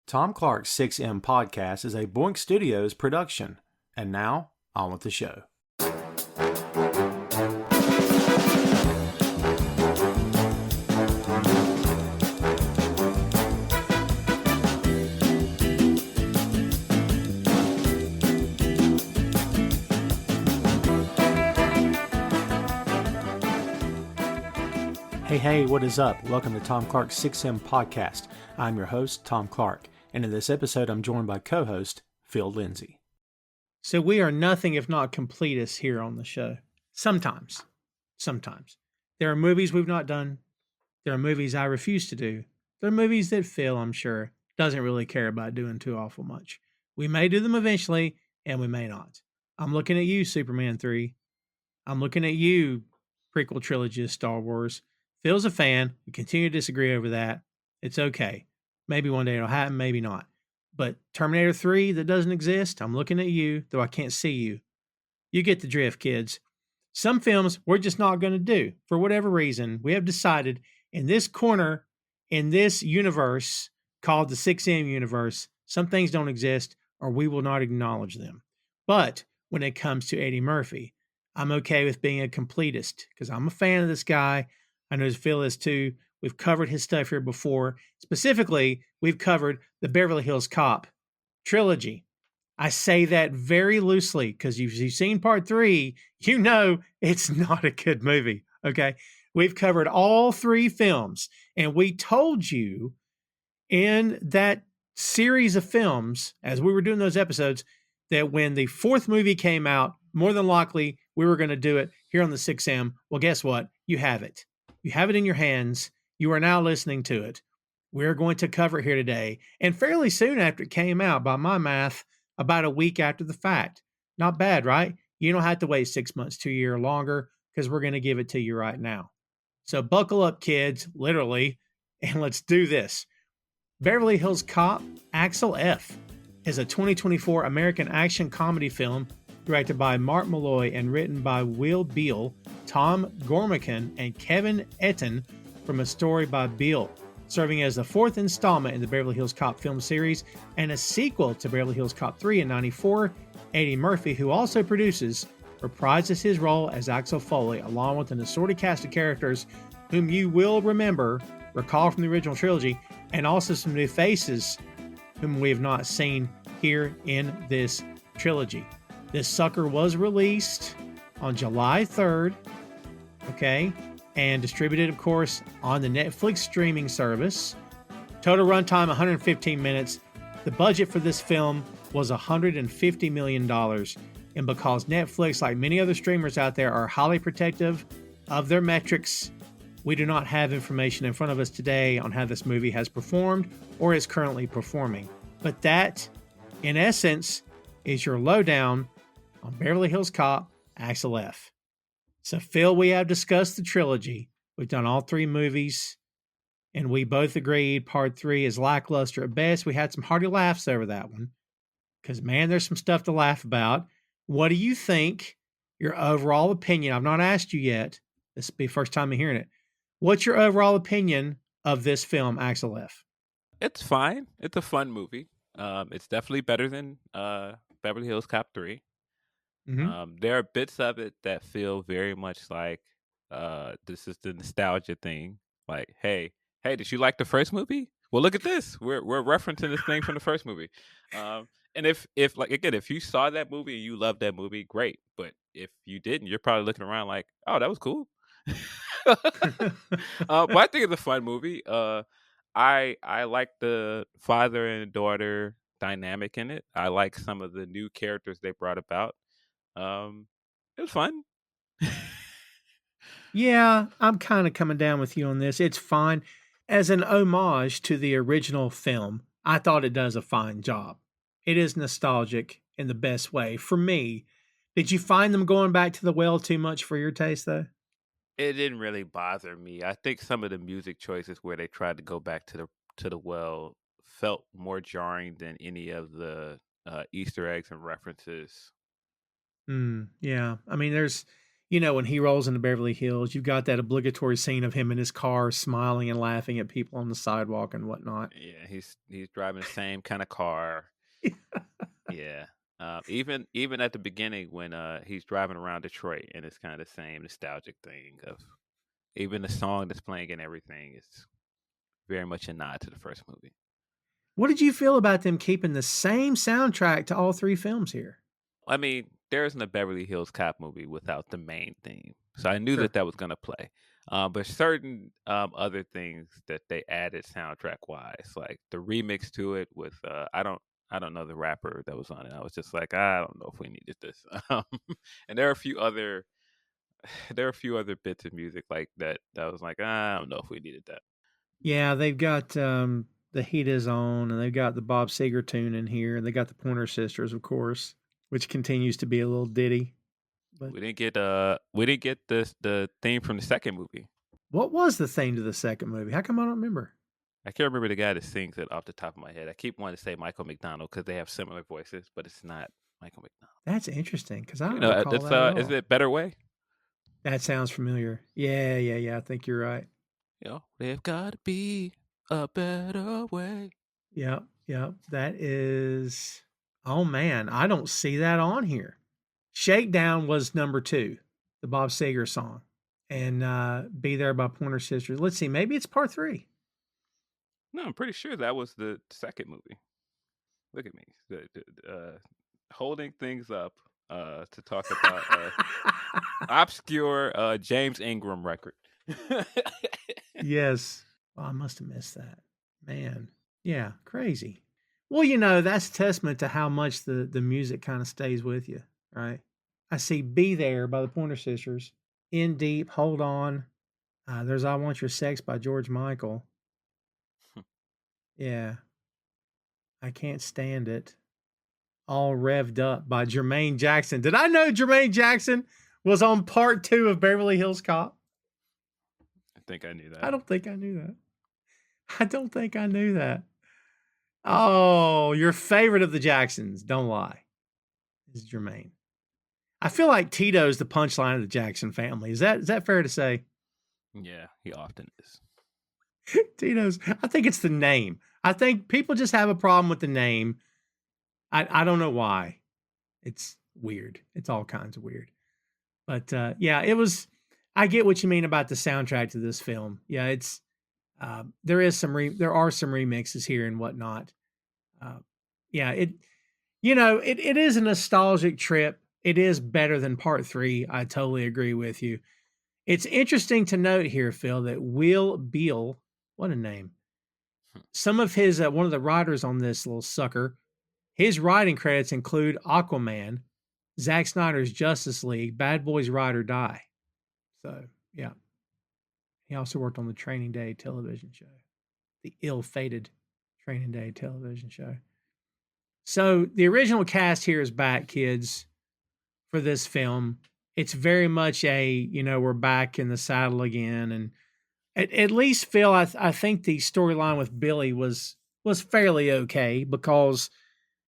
Tom Clark's 6M podcast is a Boink Studios production. And now, on with the show. Hey, what is up? Welcome to Tom Clark's 6M podcast. I'm your host, Tom Clark, and in this episode, I'm joined by co-host Phil Lindsey. So we are nothing if not completists here on the show. Sometimes. There are movies we've not done. There are movies I refuse to do. There are movies that Phil, I'm sure, doesn't really care about doing too awful much. We may do them eventually, and we may not. I'm looking at you, Superman 3. I'm looking at you, prequel trilogy of Star Wars. Phil's a fan. We continue to disagree over that. It's okay. Maybe one day it'll happen, maybe not. But Terminator 3 that doesn't exist, I'm looking at you, though I can't see you. You get the drift, kids. Some films we're just not going to do. For whatever reason, we have decided in this corner, in this universe called the 6M universe, some things don't exist or we will not acknowledge them. But when it comes to Eddie Murphy, I'm okay with being a completist because I'm a fan of this guy. I know Phil is too. We've covered his stuff here before. Specifically, we've covered the Beverly Hills Cop trilogy. I say that very loosely because if you've seen part 3, you know it's not a good movie, okay? We've covered all 3 films, and we told you in that series of films, as we were doing those episodes, that when the 4th movie came out, more than likely, we were going to do it here on the 6M. Well, guess what? You have it. You have it in your hands. You are now listening to it. We're going to cover it here today, and fairly soon after it came out, by my math, about a week after the fact. Not bad, right? You don't have to wait 6 months to a year or longer because we're going to give it to you right now. So buckle up, kids, literally, and let's do this. Beverly Hills Cop, Axel F is a 2024 American action comedy film directed by Mark Malloy and written by Will Beall, Tom Gormican, and Kevin Etten from a story by Beall, serving as the 4th installment in the Beverly Hills Cop film series and a sequel to Beverly Hills Cop 3 in '94. Eddie Murphy, who also produces, reprises his role as Axel Foley, along with an assorted cast of characters whom you will recall from the original trilogy, and also some new faces whom we have not seen here in this trilogy. This sucker was released on July 3rd, okay, and distributed, of course, on the Netflix streaming service. Total runtime, 115 minutes. The budget for this film was $150 million. And because Netflix, like many other streamers out there, are highly protective of their metrics, we do not have information in front of us today on how this movie has performed or is currently performing. But that, in essence, is your lowdown on Beverly Hills Cop, Axel F. So, Phil, we have discussed the trilogy. We've done all 3 movies, and we both agreed part 3 is lackluster at best. We had some hearty laughs over that one because, man, there's some stuff to laugh about. What do you think? Your overall opinion? I've not asked you yet. This will be the first time I'm hearing it. What's your overall opinion of this film, Axel F? It's fine. It's a fun movie. It's definitely better than Beverly Hills Cop 3. Mm-hmm. There are bits of it that feel very much like this is the nostalgia thing. Like, hey, did you like the first movie? Well, look at this. We're referencing this thing from the first movie. And if like again, if you saw that movie and you loved that movie, great. But if you didn't, you're probably looking around like, oh, that was cool. But I think it's a fun movie. I like the father and daughter dynamic in it. I like some of the new characters they brought about. It was fun. Yeah, I'm kind of coming down with you on this. It's fine. As an homage to the original film, I thought it does a fine job. It is nostalgic in the best way. For me, did you find them going back to the well too much for your taste, though? It didn't really bother me. I think some of the music choices where they tried to go back to the well felt more jarring than any of the Easter eggs and references. Yeah. I mean, there's, when he rolls into Beverly Hills, you've got that obligatory scene of him in his car smiling and laughing at people on the sidewalk and whatnot. Yeah, he's driving the same kind of car. Yeah. Even at the beginning when he's driving around Detroit, and it's kind of the same nostalgic thing of even the song that's playing and everything is very much a nod to the first movie. What did you feel about them keeping the same soundtrack to all three films here? I mean, there isn't a Beverly Hills Cop movie without the main theme, so I knew Sure. that was gonna play. But certain other things that they added soundtrack wise, like the remix to it with I don't know the rapper that was on it. I was just like, I don't know if we needed this. And there are a few other bits of music like that I was like, I don't know if we needed that. Yeah, they've got The Heat Is On, and they've got the Bob Seger tune in here, and they got the Pointer Sisters, of course, which continues to be a little ditty. But We didn't get the theme from the second movie. what was the theme to the second movie? How come I don't remember? I can't remember the guy that sings it off the top of my head. I keep wanting to say Michael McDonald because they have similar voices, but it's not Michael McDonald. That's interesting because I You don't know, recall it's that at is all. it Better Way? That sounds familiar. Yeah. I think you're right. You know, they've got to be a better way. Yep. That is. Oh man, I don't see that on here. Shakedown was number 2, the Bob Seger song, and Be There by Pointer Sisters. Let's see, maybe it's part 3. No, I'm pretty sure that was the second movie. Look at me, holding things up to talk about obscure James Ingram record. Yes. Well, I must have missed that. Man. Yeah, crazy. Well, that's testament to how much the music kind of stays with you, right? I see Be There by the Pointer Sisters, In Deep, Hold On. There's I Want Your Sex by George Michael. Yeah. I Can't Stand It. All Revved Up by Jermaine Jackson. Did I know Jermaine Jackson was on part 2 of Beverly Hills Cop? I think I knew that. I don't think I knew that. I don't think I knew that. Oh, your favorite of the Jacksons, don't lie, is Jermaine. I feel like Tito's the punchline of the Jackson family. Is that fair to say? Yeah, he often is. Tito's, I think it's the name. I think people just have a problem with the name. I don't know why. It's weird. It's all kinds of weird. But yeah, it was. I get what you mean about the soundtrack to this film. Yeah, it's there are some remixes here and whatnot. Yeah, it is a nostalgic trip. It is better than part 3. I totally agree with you. It's interesting to note here, Phil, that Will Beall, what a name. Some of his one of the writers on this little sucker, his writing credits include Aquaman, Zack Snyder's Justice League, Bad Boys Ride or Die. So, yeah. He also worked on the Training Day television show, the ill-fated Training Day television show. So, the original cast here is back, kids, for this film. It's very much we're back in the saddle again. And at least, Phil, I think the storyline with Billy was fairly okay because,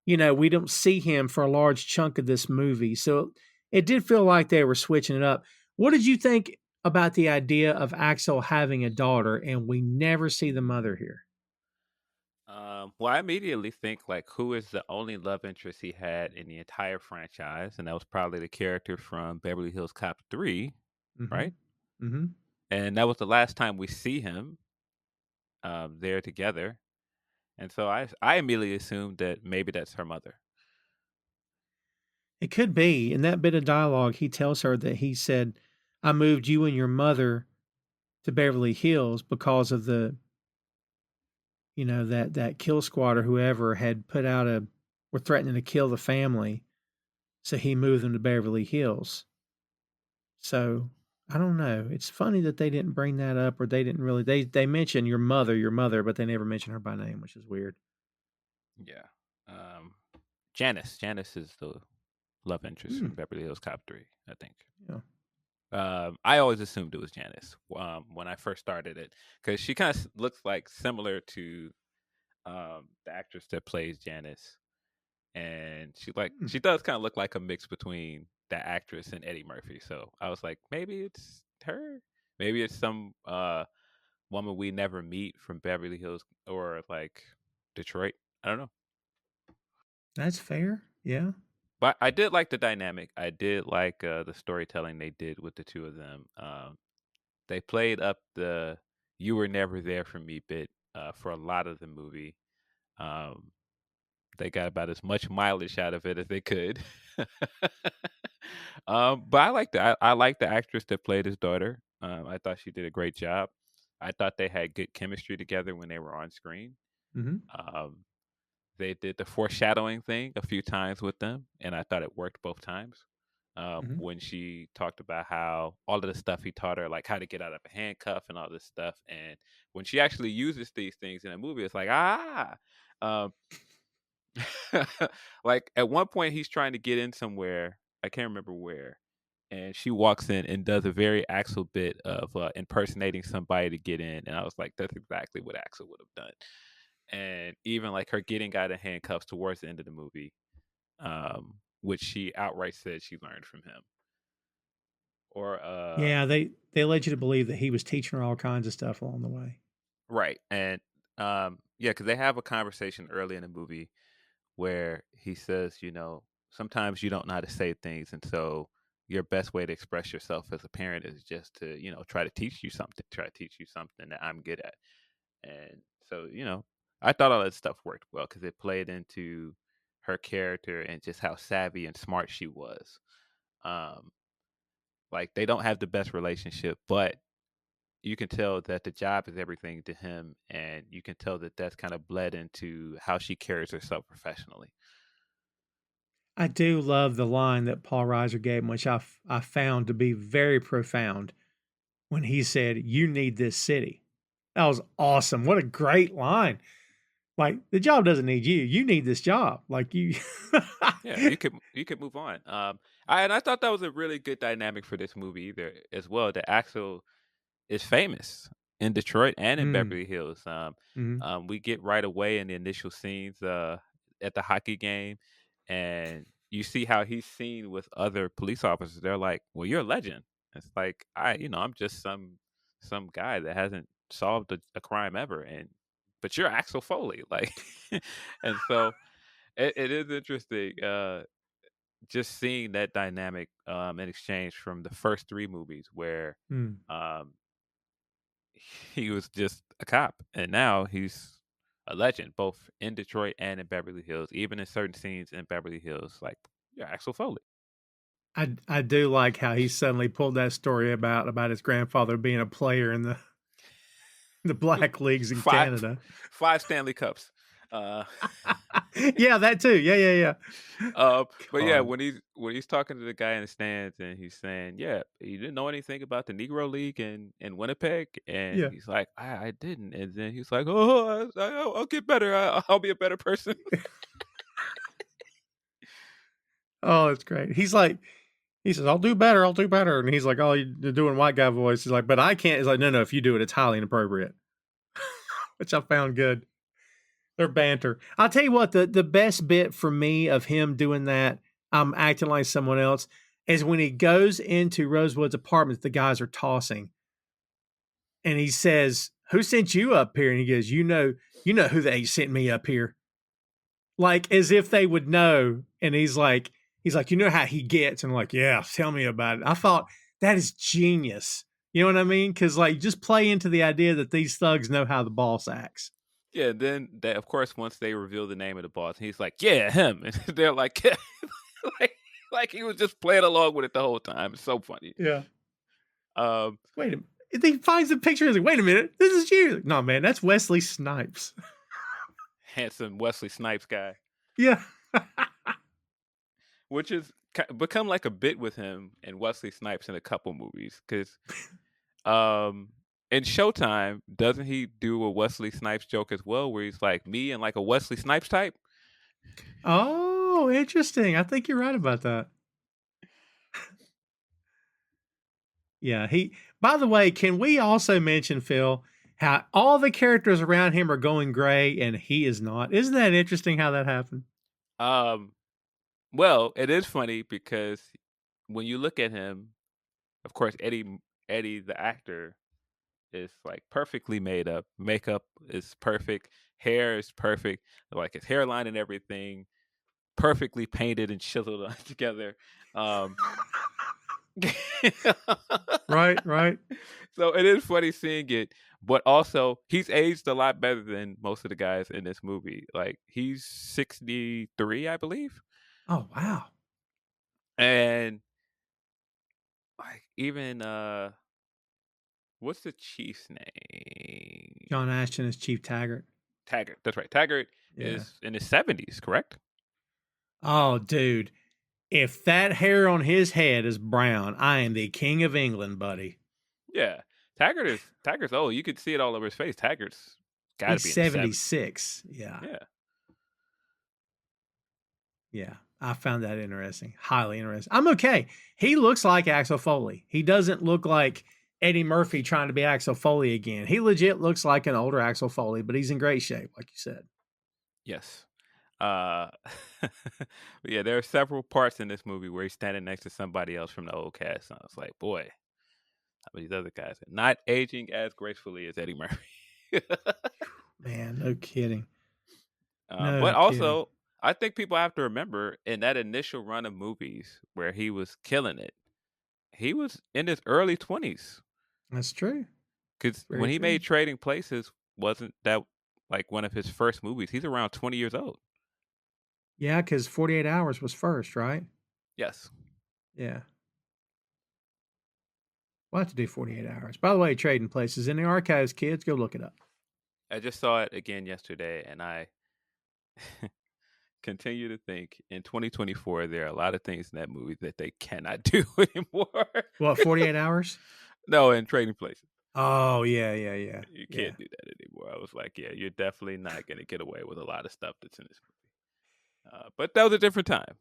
we don't see him for a large chunk of this movie. So it did feel like they were switching it up. What did you think about the idea of Axel having a daughter and we never see the mother here? Well, I immediately think like who is the only love interest he had in the entire franchise, and that was probably the character from Beverly Hills Cop 3, right? Mm-hmm. And that was the last time we see him there together. And so I immediately assumed that maybe that's her mother. It could be. In that bit of dialogue, he tells her that he said, I moved you and your mother to Beverly Hills because of the, that kill squad or whoever had were threatening to kill the family. So he moved them to Beverly Hills. So I don't know. It's funny that they didn't bring that up, or they didn't really, they mentioned your mother, but they never mentioned her by name, which is weird. Yeah. Janice. Janice is the love interest from Beverly Hills Cop 3, I think. Yeah. I always assumed it was Janice when I first started it because she kind of looks like similar to the actress that plays Janice, and she does kind of look like a mix between that actress and Eddie Murphy. So I was like, maybe it's her. Maybe it's some woman we never meet from Beverly Hills or like Detroit. I don't know. That's fair. Yeah. But I did like the dynamic. I did like the storytelling they did with the two of them. They played up the "you were never there for me" bit for a lot of the movie. Um, they got about as much mileage out of it as they could. But I liked the actress that played his daughter. I thought she did a great job. I thought they had good chemistry together when they were on screen. Mm-hmm. Um, they did the foreshadowing thing a few times with them, and I thought it worked both times. Mm-hmm. When she talked about how all of the stuff he taught her, like how to get out of a handcuff and all this stuff, and when she actually uses these things in a movie, it's like um, like at one point he's trying to get in somewhere, I can't remember where, and she walks in and does a very Axel bit of impersonating somebody to get in, and I was like, that's exactly what Axel would have done. And even like her getting out of handcuffs towards the end of the movie, which she outright said she learned from him. Or Yeah, they led you to believe that he was teaching her all kinds of stuff along the way. right, and yeah, because they have a conversation early in the movie where he says, sometimes you don't know how to say things, and so your best way to express yourself as a parent is just to, try to teach you something that I'm good at. And so, I thought all that stuff worked well because it played into her character and just how savvy and smart she was. Um, like they don't have the best relationship, but you can tell that the job is everything to him, and you can tell that that's kind of bled into how she carries herself professionally. I do love the line that Paul Reiser gave him, which I found to be very profound when he said, "You need this city." That was awesome. What a great line. Like, the job doesn't need you. You need this job. Like you Yeah, you could move on. I thought that was a really good dynamic for this movie either as well. That Axel is famous in Detroit and in Mm, Beverly Hills. mhm. We get right away in the initial scenes at the hockey game, and you see how he's seen with other police officers. They're like, "Well, you're a legend." It's like I'm just some guy that hasn't solved a crime ever, but you're Axel Foley, like, and so it is interesting. Just seeing that dynamic in exchange from the first three movies where Mm. um, he was just a cop, and now he's a legend, both in Detroit and in Beverly Hills. Even in certain scenes in Beverly Hills, like Axel Foley. I do like how he suddenly pulled that story about his grandfather being a player in the black leagues in five Canada. five Stanley Cups. Uh, Yeah, that too. Yeah. but yeah, God. when he's talking to the guy in the stands and he's saying, "Yeah, you didn't know anything about the Negro League in Winnipeg," and Yeah. he's like, "I didn't," and then he's like, "Oh, I'll get better. I'll be a better person." Oh, it's great. He says, I'll do better. And he's like, oh, you're doing white guy voice. He's like, but I can't. He's like, no, if you do it, it's highly inappropriate, which I found good. Their banter. I'll tell you what, the best bit for me of him doing that, I'm acting like someone else, is when he goes into Rosewood's apartment, the guys are tossing. And he says, who sent you up here? And he goes, you know who they sent me up here. Like as if they would know. And he's like, you know how he gets. And I'm like, yeah, tell me about it. I thought that is genius. You know what I mean? Because like just play into the idea that these thugs know how the boss acts. Yeah, then they, of course, once they reveal the name of the boss, he's like, "Yeah, him," and they're like, yeah. like, like he was just playing along with it the whole time. It's so funny. Yeah. Um, Wait a minute. He finds the picture. He's like, wait a minute. This is you. No, man, that's Wesley Snipes. handsome Wesley Snipes guy, Yeah. which is become like a bit with him and Wesley Snipes in a couple movies. Because in Showtime, doesn't he do a Wesley Snipes joke as well, where he's like me and like a Wesley Snipes type? Oh, interesting. I think you're right about that. Yeah. By the way, can we also mention, Phil, how all the characters around him are going gray and he is not? Isn't that interesting how that happened? Well, it is funny because when you look at him, of course, Eddie the actor is like perfectly made up. Makeup is perfect. Hair is perfect. Like his hairline and everything, perfectly painted and chiseled on together. Um, Right. So it is funny seeing it, but also he's aged a lot better than most of the guys in this movie. Like he's 63, I believe, Oh, wow. and like even what's the chief's name? John Ashton is Chief Taggart. Taggart. That's right. Taggart Yeah. is in his 70s, correct? Oh, dude. If that hair on his head is brown, I am the king of England, buddy. Yeah. Taggart's old. You could see it all over his face. Taggart's got to He's be in the 70s. 76. Yeah. Yeah. Yeah. I found that interesting. Highly interesting. I'm okay. He looks like Axel Foley. He doesn't look like Eddie Murphy trying to be Axel Foley again. He legit looks like an older Axel Foley, but he's in great shape, like you said. Yes. But yeah, there are several parts in this movie where he's standing next to somebody else from the old cast. And I was like, boy, how these other guys are not aging as gracefully as Eddie Murphy. Man, no kidding. But also, I think people have to remember in that initial run of movies where he was killing it, he was in his early 20s. That's true. Because when he made Trading Places, wasn't that like one of his first movies? He's around 20 years old. Yeah, because 48 Hours was first, right? Yes. Yeah. We'll have to do 48 Hours. By the way, Trading Places in the archives, kids, go look it up. I just saw it again yesterday, and I continue to think in 2024 there are a lot of things in that movie that they cannot do anymore. What, 48 Hours? No, in Trading Places. Oh, yeah. You can't do that anymore. I was like, yeah, you're definitely not going to get away with a lot of stuff that's in this movie. But that was a different time,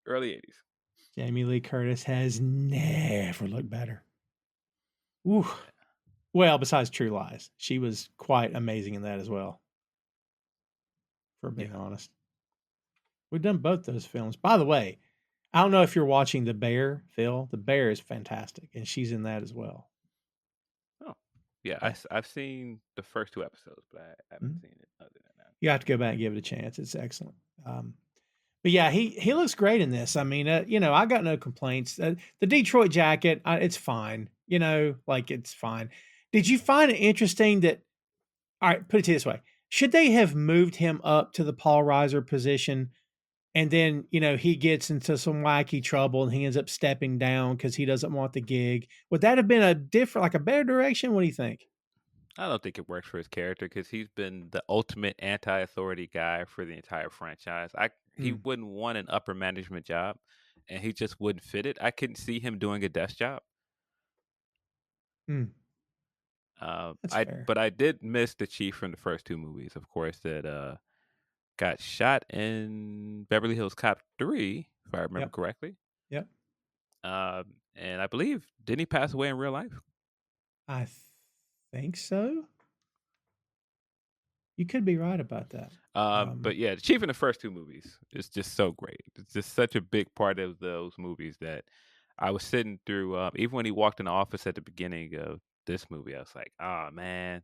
early 80s. Jamie Lee Curtis has never looked better. Ooh. Well, besides True Lies, she was quite amazing in that as well. For being honest, we've done both those films. By the way, I don't know if you're watching The Bear, Phil. The Bear is fantastic, and she's in that as well. Oh, yeah. I've seen the first 2 episodes, but I haven't seen it other than that. You have to go back and give it a chance. It's excellent. But yeah, he looks great in this. I mean, I got no complaints. The Detroit jacket, it's fine. It's fine. Did you find it interesting that? All right, put it to you this way: should they have moved him up to the Paul Reiser position, and then he gets into some wacky trouble and he ends up stepping down because he doesn't want the gig? Would that have been a better direction? What do you think? I don't think it works for his character because he's been the ultimate anti-authority guy for the entire franchise. He wouldn't want an upper management job, and he just wouldn't fit it. I couldn't see him doing a desk job. That's fair. But I did miss the chief from the first 2 movies, of course, that got shot in Beverly Hills Cop 3, if I remember correctly. Yep. And I believe, didn't he pass away in real life? I think so. You could be right about that. But yeah, the chief in the first 2 movies is just so great. It's just such a big part of those movies that I was sitting through. Even when he walked in the office at the beginning of this movie, I was like, oh man,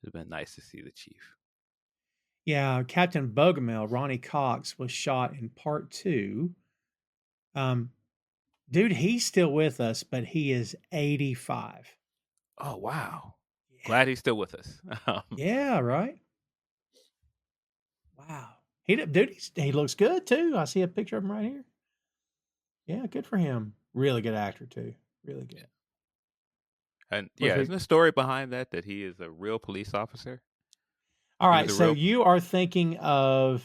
it'd been nice to see the chief. Yeah, Captain Bogomil, Ronnie Cox, was shot in part 2. Dude, he's still with us, but he is 85. Oh wow! Yeah. Glad he's still with us. Yeah, right. Wow, he looks good too. I see a picture of him right here. Yeah, good for him. Really good actor too. Really good. And isn't the story behind that he is a real police officer? All right, so you are thinking of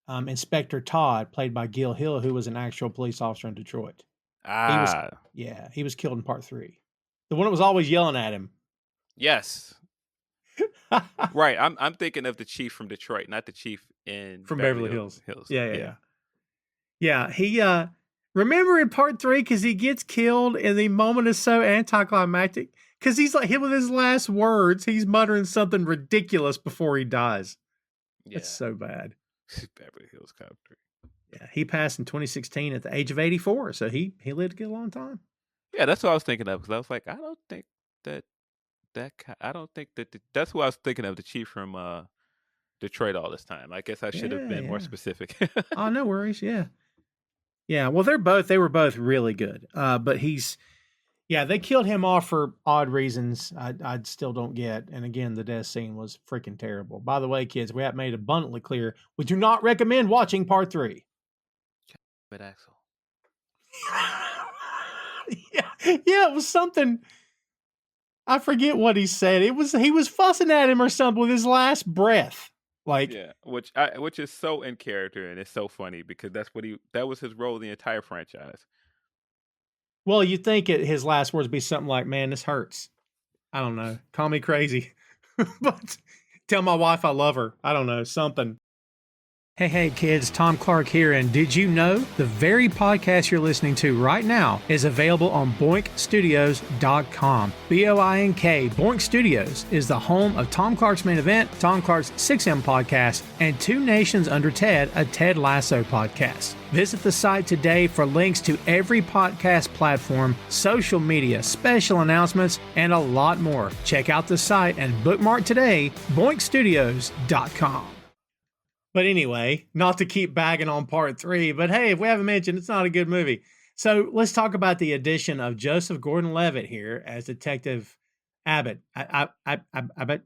Inspector Todd, played by Gil Hill, who was an actual police officer in Detroit. He was killed in part 3. The one that was always yelling at him. Yes. Right. I'm thinking of the chief from Detroit, not the chief from Beverly Hills. Yeah. He remember in part 3, because he gets killed and the moment is so anticlimactic because he's like hit with his last words. He's muttering something ridiculous before he dies. Yeah. It's so bad. Beverly Hills Cop 3. Yeah, he passed in 2016 at the age of 84, so he lived a good long time. Yeah, that's what I was thinking of because I was like, I don't think that I don't think that that's who I was thinking of, the chief from Detroit all this time. I guess I should have Yeah, been more yeah. specific. Oh, no worries. Yeah. Yeah. Well, they were both really good. But they killed him off for odd reasons I still don't get. And again, the death scene was freaking terrible. By the way, kids, we have made abundantly clear we do not recommend watching part 3. But Axel. Yeah, it was something. I forget what he said. He was fussing at him or something with his last breath. Like, Yeah, which is so in character and it's so funny because that was his role the entire franchise. well, you'd think his last words would be something like, "Man, this hurts." I don't know. Call me crazy, but tell my wife I love her. I don't know, something. Hey, kids, Tom Clark here, and did you know the very podcast you're listening to right now is available on boinkstudios.com. BOINK, Boink Studios is the home of Tom Clark's Main Event, Tom Clark's 6M podcast, and Two Nations Under Ted, a Ted Lasso podcast. Visit the site today for links to every podcast platform, social media, special announcements, and a lot more. Check out the site and bookmark today, boinkstudios.com. But anyway, not to keep bagging on part 3, but hey, if we haven't mentioned, it's not a good movie. So let's talk about the addition of Joseph Gordon-Levitt here as Detective Abbott. Abbott.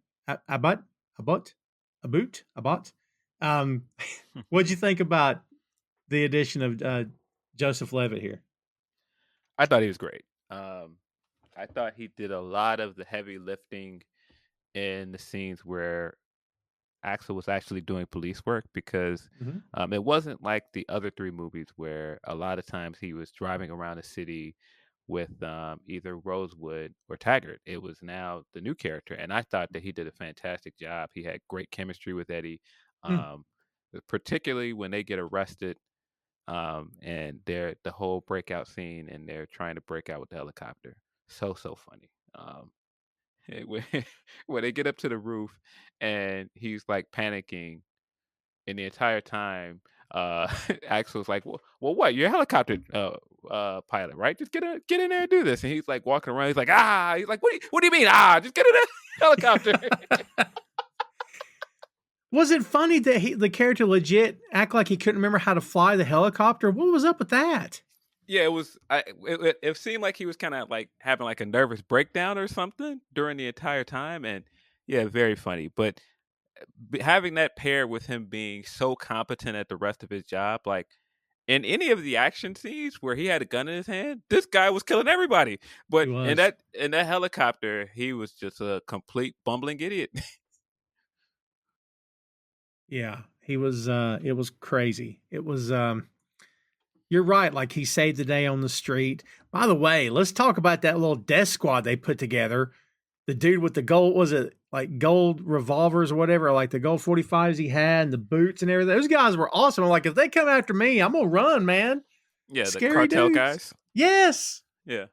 What'd you think about the addition of Joseph Levitt here? I thought he was great. I thought he did a lot of the heavy lifting in the scenes where Axel was actually doing police work because it wasn't like the other 3 movies where a lot of times he was driving around the city with either Rosewood or Taggart. It was now the new character, and I thought that he did a fantastic job. He had great chemistry with Eddie, particularly when they get arrested and they're the whole breakout scene and they're trying to break out with the helicopter. So funny. When when they get up to the roof and he's like panicking, and the entire time, Axel's like, "Well, what? You're a helicopter pilot, right? Just get in there and do this." And he's like walking around. He's like, "Ah!" He's like, "What do you mean? Ah! Just get in the helicopter." Was it funny that the character legit act like he couldn't remember how to fly the helicopter? What was up with that? Yeah, it was. It seemed like he was kind of like having like a nervous breakdown or something during the entire time, and yeah, very funny. But having that paired with him being so competent at the rest of his job, like in any of the action scenes where he had a gun in his hand, this guy was killing everybody. But He was. in that helicopter, he was just a complete bumbling idiot. Yeah, he was. It was crazy. It was. You're right. Like, he saved the day on the street. By the way, let's talk about that little death squad they put together. The dude with the gold, was it like gold revolvers or whatever, like the gold 45s he had and the boots and everything. Those guys were awesome. I'm like, if they come after me, I'm gonna run, man. Yeah, the Scary cartel dudes. guys. Yes. Yeah.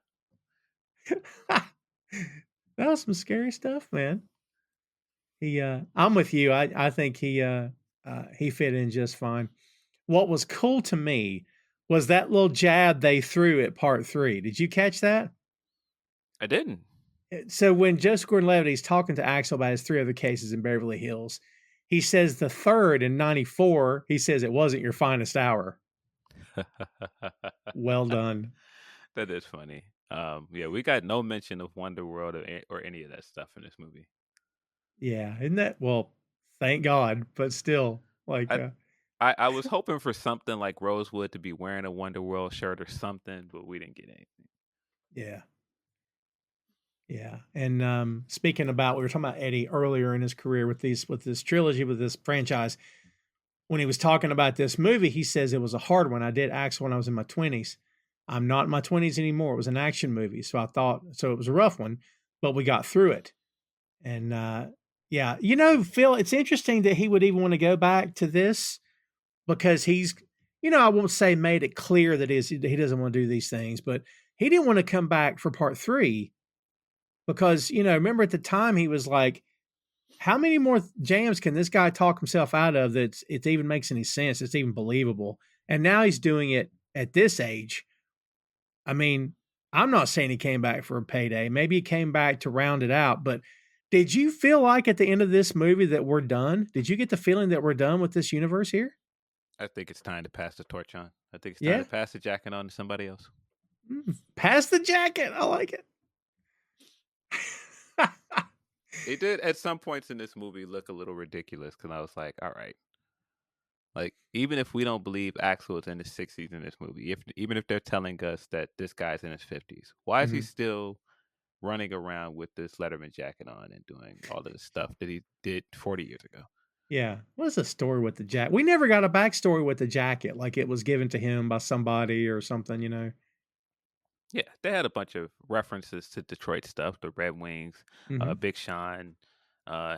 That was some scary stuff, man. I'm with you. I think he fit in just fine. What was cool to me was that little jab they threw at part 3. Did you catch that? I didn't. So when Joseph Gordon-Levitt is talking to Axel about his 3 other cases in Beverly Hills, he says the third in 94, he says it wasn't your finest hour. Well done. That is funny. Yeah, we got no mention of Wonderworld or any of that stuff in this movie. Yeah, isn't that, well, thank God, but still, like, I was hoping for something like Rosewood to be wearing a Wonderworld shirt or something, but we didn't get anything. yeah. Yeah. And speaking about, we were talking about Eddie earlier in his career with this trilogy, with this franchise. When he was talking about this movie, he says it was a hard one. I did Axel when I was in my 20s. I'm not in my 20s anymore. It was an action movie. So it was a rough one, but we got through it. And yeah, Phil, it's interesting that he would even want to go back to this because he's, I won't say made it clear that he doesn't want to do these things, but he didn't want to come back for part 3 because, remember at the time he was like, How many more jams can this guy talk himself out of that it even makes any sense? It's even believable. And now he's doing it at this age. I mean, I'm not saying he came back for a payday. Maybe he came back to round it out. But did you feel like at the end of this movie that we're done? Did you get the feeling that we're done with this universe here? I think it's time to pass the torch on. I think it's time Yeah. to pass the jacket on to somebody else. Pass the jacket. I like it. It did at some points in this movie look a little ridiculous because I was like, all right. Like, even if we don't believe Axel is in his 60s in this movie, even if they're telling us that this guy's in his 50s, why is he still running around with this Letterman jacket on and doing all of the stuff that he did 40 years ago? Yeah. What's the story with the jacket? We never got a backstory with the jacket, like it was given to him by somebody or something, you know? Yeah, they had a bunch of references to Detroit stuff, the Red Wings, Mm-hmm. Big Sean,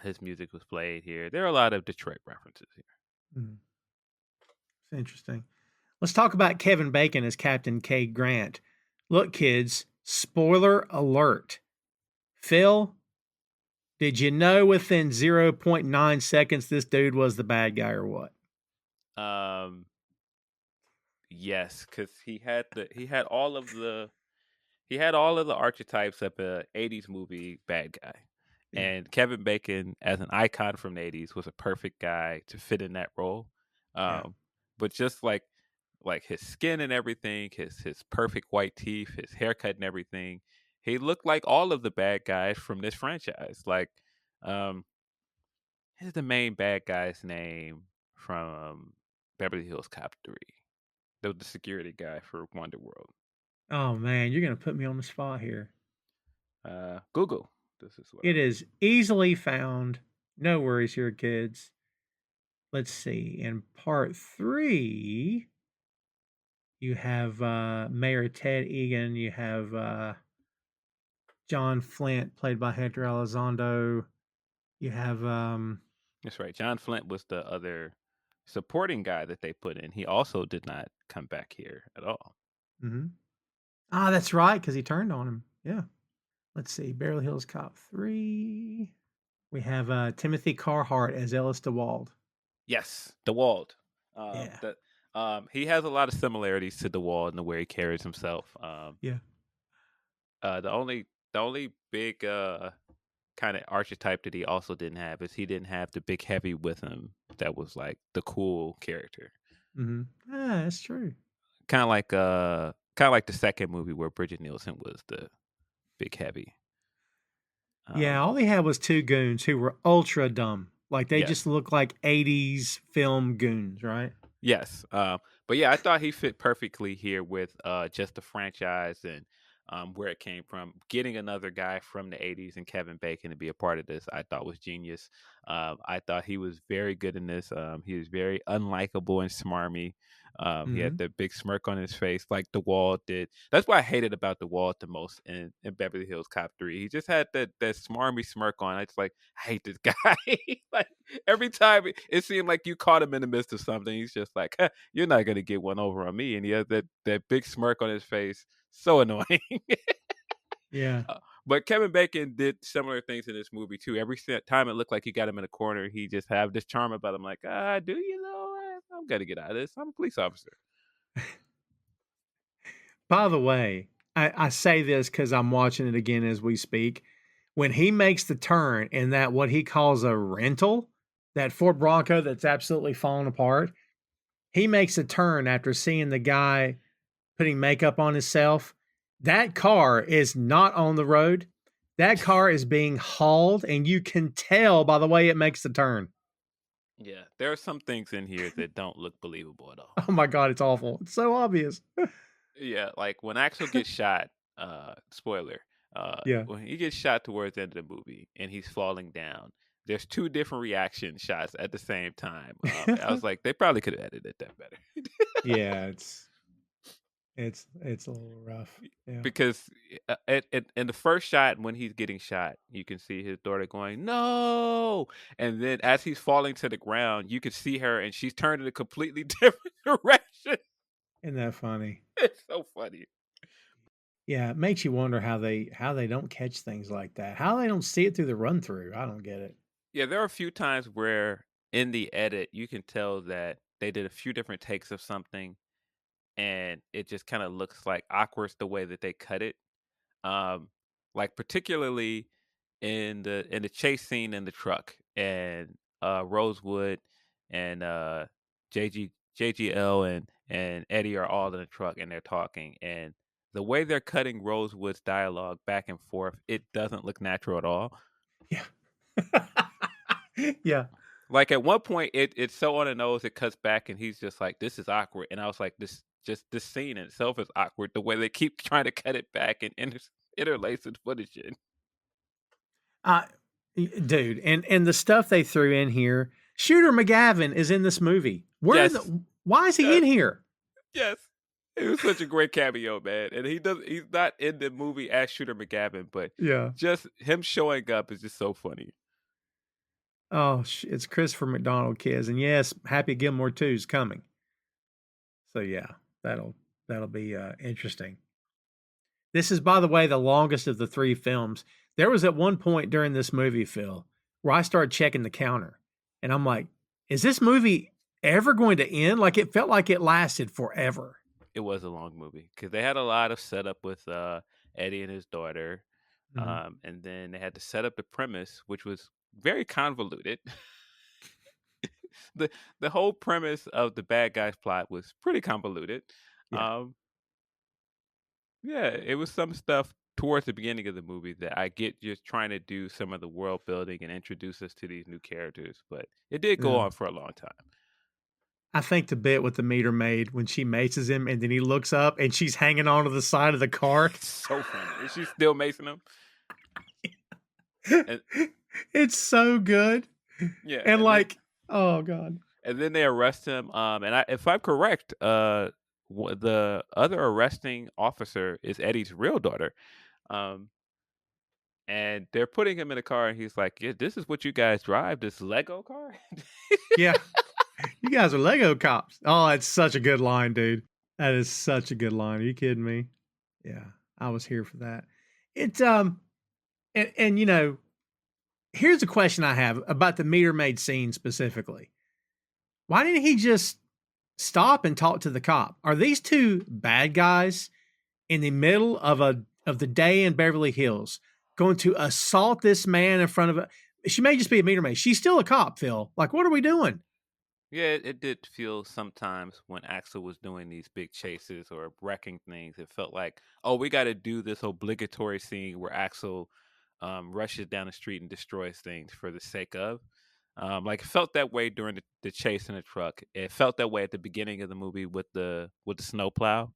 his music was played here. There are a lot of Detroit references here. Mm-hmm. It's interesting. Let's talk about Kevin Bacon as Captain K. Grant. Look, kids, spoiler alert. Phil, did you know within 0.9 seconds this dude was the bad guy or what? Yes, because he had all of the archetypes of a 80s movie bad guy. Yeah. And Kevin Bacon, as an icon from the 80s, was a perfect guy to fit in that role. Yeah. But just like his skin and everything, his perfect white teeth, his haircut and everything, he looked like all of the bad guys from this franchise. Like, here's the main bad guy's name from Beverly Hills Cop 3. That was the security guy for Wonderworld. Oh, man, you're going to put me on the spot here. Google. This is what It is easily found. No worries here, kids. Let's see. In part 3, you have Mayor Ted Egan. You have John Flint, played by Hector Elizondo. You have That's right. John Flint was the other supporting guy that they put in. He also did not come back here at all. that's right, because he turned on him. Yeah. Let's see. Beverly Hills Cop 3. We have Timothy Carhart as Ellis DeWald. Yes, DeWald. Yeah. He has a lot of similarities to DeWald in the way he carries himself. Yeah. The only big kind of archetype that he also didn't have is he didn't have the big heavy with him that was like the cool character. That's true. Kind of like the second movie where Bridget Nielsen was the big heavy. Yeah, all they had was two goons who were ultra dumb. Like they Yes. just look like 80s film goons, right? Yes. But yeah, I thought he fit perfectly here with just the franchise and where it came from. Getting another guy from the 80s and Kevin Bacon to be a part of this, I thought was genius. I thought he was very good in this. He was very unlikable and smarmy. He had the big smirk on his face like DeWalt did. That's what I hated about DeWalt the most in Beverly Hills Cop 3. He just had that smarmy smirk on. It's like, I hate this guy. Like every time it seemed like you caught him in the midst of something, he's just like, you're not going to get one over on me. And he has that big smirk on his face. So annoying. Yeah. But Kevin Bacon did similar things in this movie too. Every time it looked like he got him in a corner, he just had this charm about him. Like, do you know? I'm gonna get out of this. I'm a police officer. By the way, I say this because I'm watching it again as we speak. When he makes the turn in that what he calls a rental, that Ford Bronco that's absolutely falling apart, he makes a turn after seeing the guy putting makeup on himself. That car is not on the road. That car is being hauled, and you can tell by the way it makes the turn. Yeah, there are some things in here that don't look believable at all. Oh my God, it's awful. It's so obvious. Yeah, like when Axel gets shot, spoiler, Yeah. when he gets shot towards the end of the movie and he's falling down, there's two different reaction shots at the same time. I was like, they probably could have edited that better. Yeah, it's a little rough. Yeah. Because in the first shot, when he's getting shot, you can see his daughter going, no. And then as he's falling to the ground, you can see her and she's turned in a completely different direction. Isn't that funny? It's so funny. Yeah, it makes you wonder how they don't catch things like that. How they don't see it through the run through. I don't get it. Yeah, there are a few times where in the edit you can tell that they did a few different takes of something and it just kind of looks like awkward the way that they cut it. Um, like particularly in the chase scene in the truck and Rosewood and JGL and Eddie are all in the truck and they're talking and the way they're cutting Rosewood's dialogue back and forth, it doesn't look natural at all. Yeah. Yeah. Like at one point, it's so on the nose, it cuts back, and he's just like, "This is awkward," and I was like, "This scene in itself is awkward." The way they keep trying to cut it back and interlace the footage in. Uh, Dude, and the stuff they threw in here. Shooter McGavin is in this movie. Yes, Why is he yes, in here? yes. It was such a great cameo, man. And he's not in the movie as Shooter McGavin, but Yeah. just him showing up is just so funny. Oh, it's Christopher McDonald, kids, and yes, Happy Gilmore 2 is coming. So yeah, that'll be interesting. This is, by the way, the longest of the three films. There was at one point during this movie, Phil, where I started checking the counter, and I'm like, "Is this movie ever going to end?" Like it felt like it lasted forever. It was a long movie because they had a lot of setup with Eddie and his daughter, Mhm. and then they had to set up the premise, which was very convoluted. The whole premise of the bad guys plot was pretty convoluted. Yeah. Um, yeah, it was some stuff towards the beginning of the movie that I get just trying to do some of the world building and introduce us to these new characters, but it did go Yeah. on for a long time. I think the bit with the meter maid when she maces him and then he looks up and she's hanging onto the side of the car. It's so funny. Is she still macing him? And It's so good. yeah, And like, oh God. and then they arrest him. If I'm correct, the other arresting officer is Eddie's real daughter. Um, and they're putting him in a car, and he's like, "Yeah, this is what you guys drive, this Lego car." Yeah. You guys are Lego cops. Oh, it's such a good line, dude. That is such a good line. Are you kidding me? Yeah. I was here for that. It's and you know, here's a question I have about the meter maid scene specifically. Why didn't he just stop and talk to the cop? Are these two bad guys in the middle of the day in Beverly Hills going to assault this man in front of a she may just be a meter maid. She's still a cop, Phil. Like, what are we doing? Yeah, it did feel sometimes when Axel was doing these big chases or wrecking things, it felt like, oh, we got to do this obligatory scene where Axel rushes down the street and destroys things for the sake of. Like it felt that way during the chase in the truck. It felt that way at the beginning of the movie with the snowplow.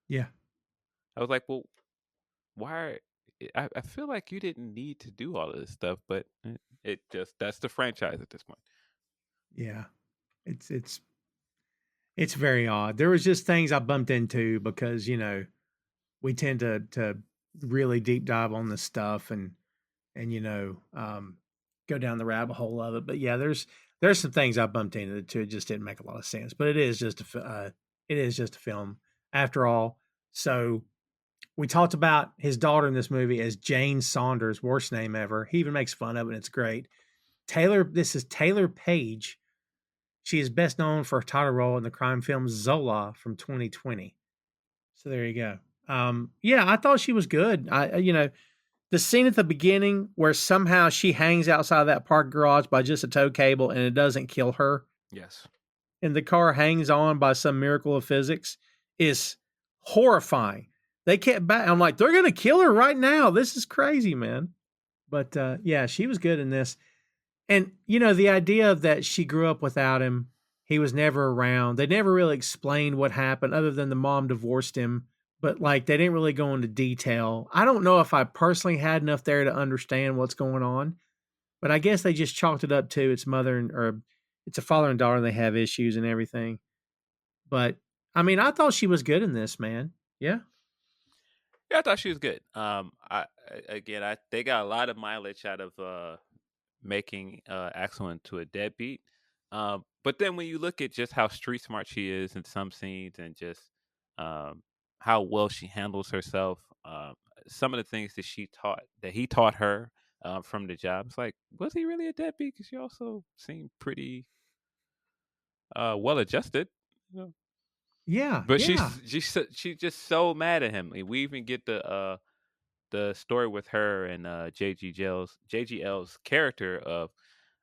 Yeah. I was like, well, why? I feel like you didn't need to do all of this stuff, but it just that's the franchise at this point. Yeah. It's very odd. There was just things I bumped into because, we tend to really deep dive on this stuff and go down the rabbit hole of it. But yeah, there's some things I bumped into that too. It just didn't make a lot of sense. But it is just a film after all. So we talked about his daughter in this movie as Jane Saunders, worst name ever. He even makes fun of it, and it's great. This is Taylor Page. She is best known for her title role in the crime film Zola from 2020. So there you go. Yeah, I thought she was good. The scene at the beginning where somehow she hangs outside of that park garage by just a tow cable and it doesn't kill her, Yes. and the car hangs on by some miracle of physics is horrifying. They kept back. I'm like, they're gonna kill her right now. This is crazy, man. But yeah, she was good in this. And the idea of that she grew up without him, he was never around. They never really explained what happened other than the mom divorced him, but like they didn't really go into detail. I don't know if I personally had enough there to understand what's going on, but I guess they just chalked it up to it's mother or it's a father and daughter and they have issues and everything. But I mean, I thought she was good in this, man. Yeah. Yeah, I thought she was good. They got a lot of mileage out of making Axel into a deadbeat. But then when you look at just how street smart she is in some scenes and just how well she handles herself, some of the things that he taught her, from the job. It's like, was he really a deadbeat? Because you also seem pretty well adjusted. You know? Yeah, But yeah. she's just so mad at him. We even get the story with her and JGL's character of,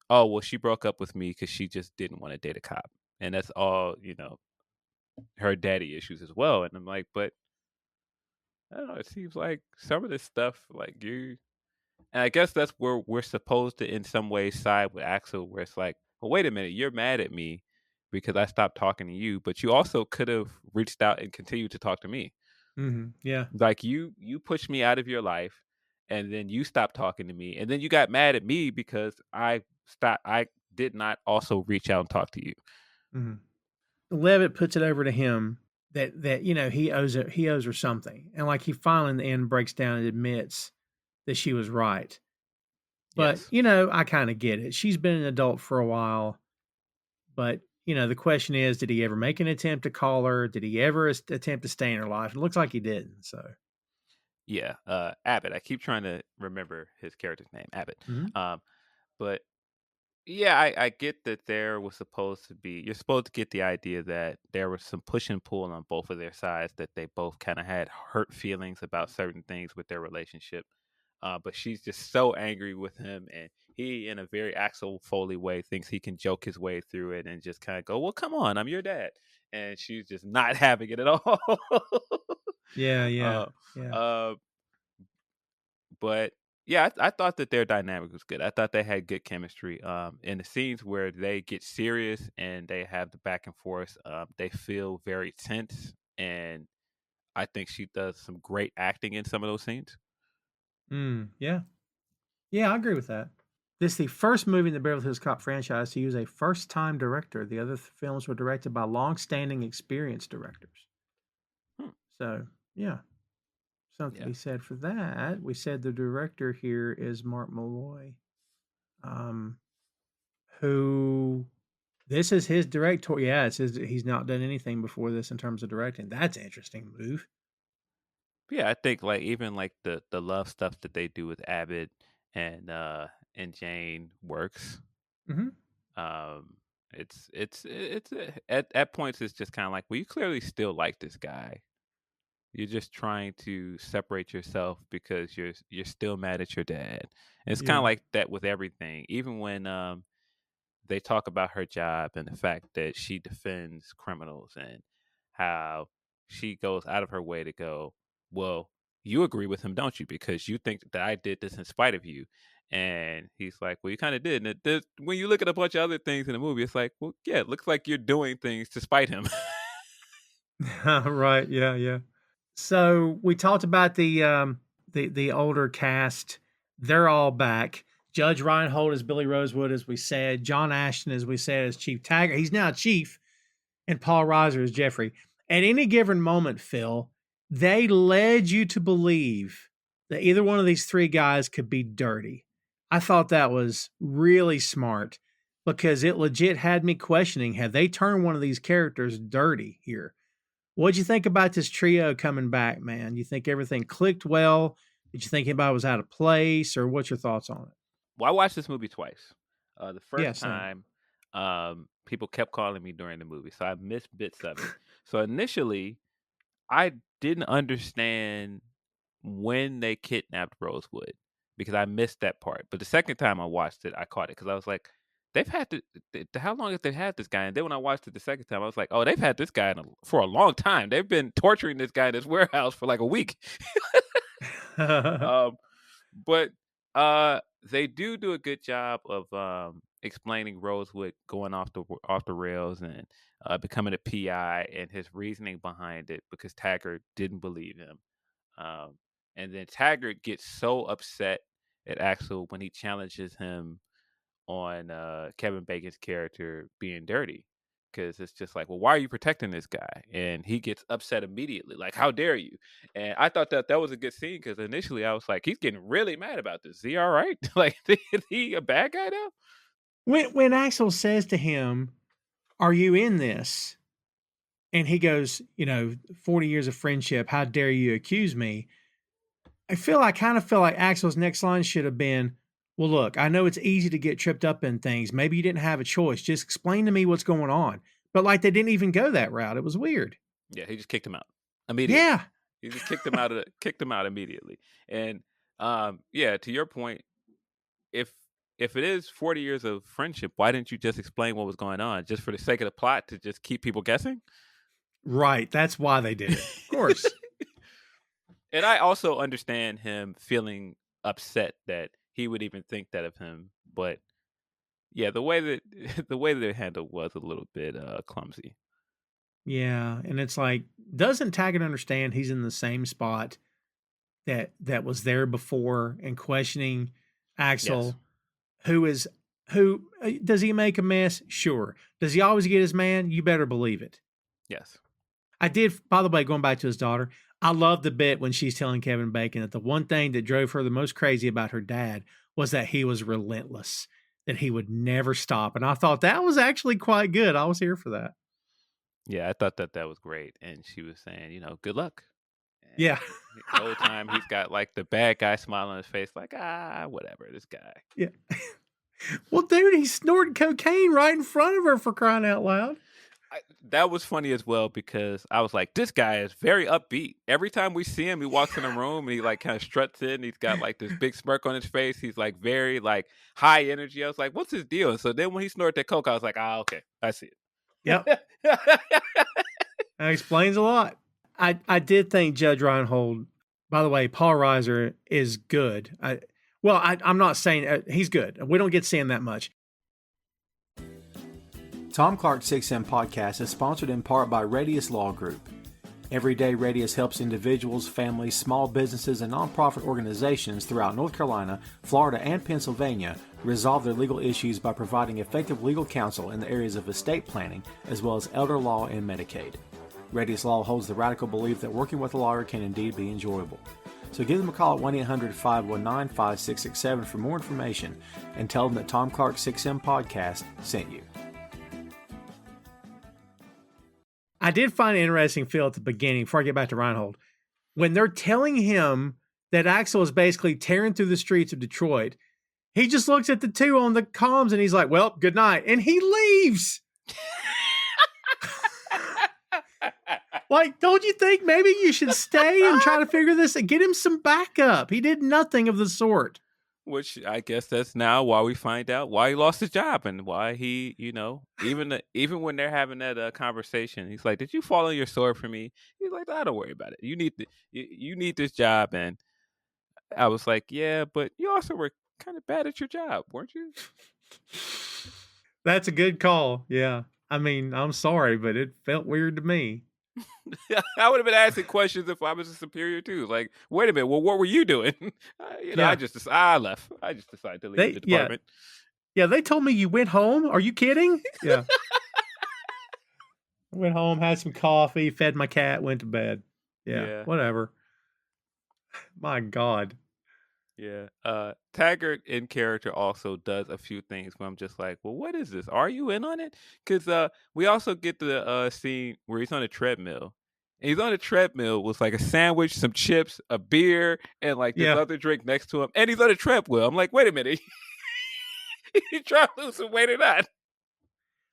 oh well, she broke up with me because she just didn't want to date a cop, and that's all, her daddy issues as well. And I'm like, but I don't know. It seems like some of this stuff, like you, and I guess that's where we're supposed to, in some ways, side with Axel, where it's like, well, wait a minute, you're mad at me because I stopped talking to you, but you also could have reached out and continued to talk to me. Yeah. Like you pushed me out of your life, and then you stopped talking to me, and then you got mad at me because I did not also reach out and talk to you. Levitt puts it over to him that he owes her something, and like he finally in the end breaks down and admits that she was right. But Yes. I kind of get it. She's been an adult for a while, but the question is, did he ever make an attempt to call her? Did he ever attempt to stay in her life? It looks like he didn't. So Yeah, Abbott. I keep trying to remember his character's name, Abbott. Mhm. But yeah, I get that there was supposed to be. You're supposed to get the idea that there was some push and pull on both of their sides. That they both kind of had hurt feelings about certain things with their relationship. But she's just so angry with him, and he, in a very Axel Foley way, thinks he can joke his way through it and just kind of go, "Well, come on, I'm your dad," and she's just not having it at all. Yeah, yeah, uh, yeah. uh, but yeah, I thought that their dynamic was good. I thought they had good chemistry. In the scenes where they get serious and they have the back and forth, they feel very tense, and I think she does some great acting in some of those scenes. Yeah. Yeah, I agree with that. This is the first movie in the Beverly Hills Cop franchise to use a first-time director. The other films were directed by long-standing, experienced directors. Hmm. So, yeah, something to Yeah. be said for that. We said the director here is Mark Malloy, um, who this is his director. Yeah, it says that he's not done anything before this in terms of directing. That's an interesting move. Yeah, I think like even like the love stuff that they do with Abbott and and Jane works. hmm Um, at points it's just kind of like, well, you clearly still like this guy. You're just trying to separate yourself because you're still mad at your dad. And it's kind of Yeah. like that with everything. Even when they talk about her job and the fact that she defends criminals and how she goes out of her way to go, well, you agree with him, don't you? Because you think that I did this in spite of you. And he's like, well, you kind of did. And when you look at a bunch of other things in the movie, it's like, well, yeah, it looks like you're doing things to spite him. Right. Yeah. Yeah. So we talked about the older cast. They're all back. Judge Reinhold as Billy Rosewood, as we said. John Ashton, as we said, as Chief Taggart. He's now Chief, and Paul Reiser as Jeffrey. At any given moment, Phil, they led you to believe that either one of these three guys could be dirty. I thought that was really smart because it legit had me questioning, have they turned one of these characters dirty here? What'd you think about this trio coming back, man? You think everything clicked well? Did you think anybody was out of place, or what's your thoughts on it? Well, I watched this movie twice. The Yeah, first same. time, people kept calling me during the movie, so I missed bits of it. So initially, I didn't understand when they kidnapped Rosewood because I missed that part. But the second time I watched it, I caught it because I was like, "They've had how long have they had this guy?" And then when I watched it the second time, I was like, "Oh, they've had this guy for a long time. They've been torturing this guy in this warehouse for like a week." um, but they do a good job of explaining Rosewood going off the rails and becoming a PI and his reasoning behind it because Taggart didn't believe him. Um, and then Taggart gets so upset at Axel when he challenges him on Kevin Bacon's character being dirty. Because it's just like, well, why are you protecting this guy? And he gets upset immediately, like, how dare you? And I thought that was a good scene because initially I was like, he's getting really mad about this. Is he all right? Like, is he a bad guy now? When Axel says to him, "Are you in this?" and he goes, 40 years of friendship, how dare you accuse me? I kind of feel like Axel's next line should have been, well, look, I know it's easy to get tripped up in things. Maybe you didn't have a choice. Just explain to me what's going on. But like they didn't even go that route. It was weird. Yeah, he just kicked him out immediately. Yeah. He just kicked him out immediately. And yeah, to your point, if it is 40 years of friendship, why didn't you just explain what was going on just for the sake of the plot to just keep people guessing? Right. That's why they did it. Of course. And I also understand him feeling upset that he would even think that of him, but yeah, the way that it handled was a little bit clumsy. Yeah. And it's like, doesn't Taggart understand he's in the same spot that was there before and questioning Axel, Yes. who does he make a mess? Sure. Does he always get his man? You better believe it. Yes. I did, by the way, going back to his daughter, I love the bit when she's telling Kevin Bacon that the one thing that drove her the most crazy about her dad was that he was relentless, that he would never stop. And I thought that was actually quite good. I was here for that. Yeah, I thought that was great. And she was saying, you know, good luck. And Yeah. the whole time he's got like the bad guy smile on his face, like, whatever, this guy. Yeah. Well, dude, he snorted cocaine right in front of her, for crying out loud. That was funny as well because I was like, this guy is very upbeat. Every time we see him, he walks in a room and he like kind of struts in. He's got like this big smirk on his face. He's like very like high energy. I was like, what's his deal? And so then when he snorted that coke, I was like, okay, I see it. Yep. That explains a lot. I did think Judge Reinhold, by the way, Paul Reiser is good. I'm not saying he's good. We don't get to see him that much. Tom Clark 6M Podcast is sponsored in part by Radius Law Group. Every day, Radius helps individuals, families, small businesses, and nonprofit organizations throughout North Carolina, Florida, and Pennsylvania resolve their legal issues by providing effective legal counsel in the areas of estate planning, as well as elder law and Medicaid. Radius Law holds the radical belief that working with a lawyer can indeed be enjoyable. So give them a call at 1-800-519-5667 for more information and tell them that Tom Clark 6M Podcast sent you. I did find it interesting, Phil, at the beginning, before I get back to Reinhold, when they're telling him that Axel is basically tearing through the streets of Detroit, he just looks at the two on the comms and he's like, well, good night. And he leaves. Like, don't you think maybe you should stay and try to figure this and get him some backup? He did nothing of the sort. Which I guess that's now why we find out why he lost his job and why he, you know, even when they're having that conversation, he's like, "Did you fall on your sword for me?" He's like, "I don't worry about it. You need this job." And I was like, "Yeah, but you also were kind of bad at your job, weren't you?" That's a good call. Yeah. I mean, I'm sorry, but it felt weird to me. I would have been asking questions if I was a superior too. Like, wait a minute, well, what were you doing? I left. I just decided to leave the department. Yeah, they told me you went home. Are you kidding? Yeah. I went home, had some coffee, fed my cat, went to bed. Yeah. Whatever. My God. Yeah. Taggart in character also does a few things where I'm just like, well, what is this? Are you in on it? Because we also get the scene where he's on a treadmill. And he's on a treadmill with like a sandwich, some chips, a beer, and like this other drink next to him. And he's on a treadmill. I'm like, wait a minute. You trying to lose some weight or not?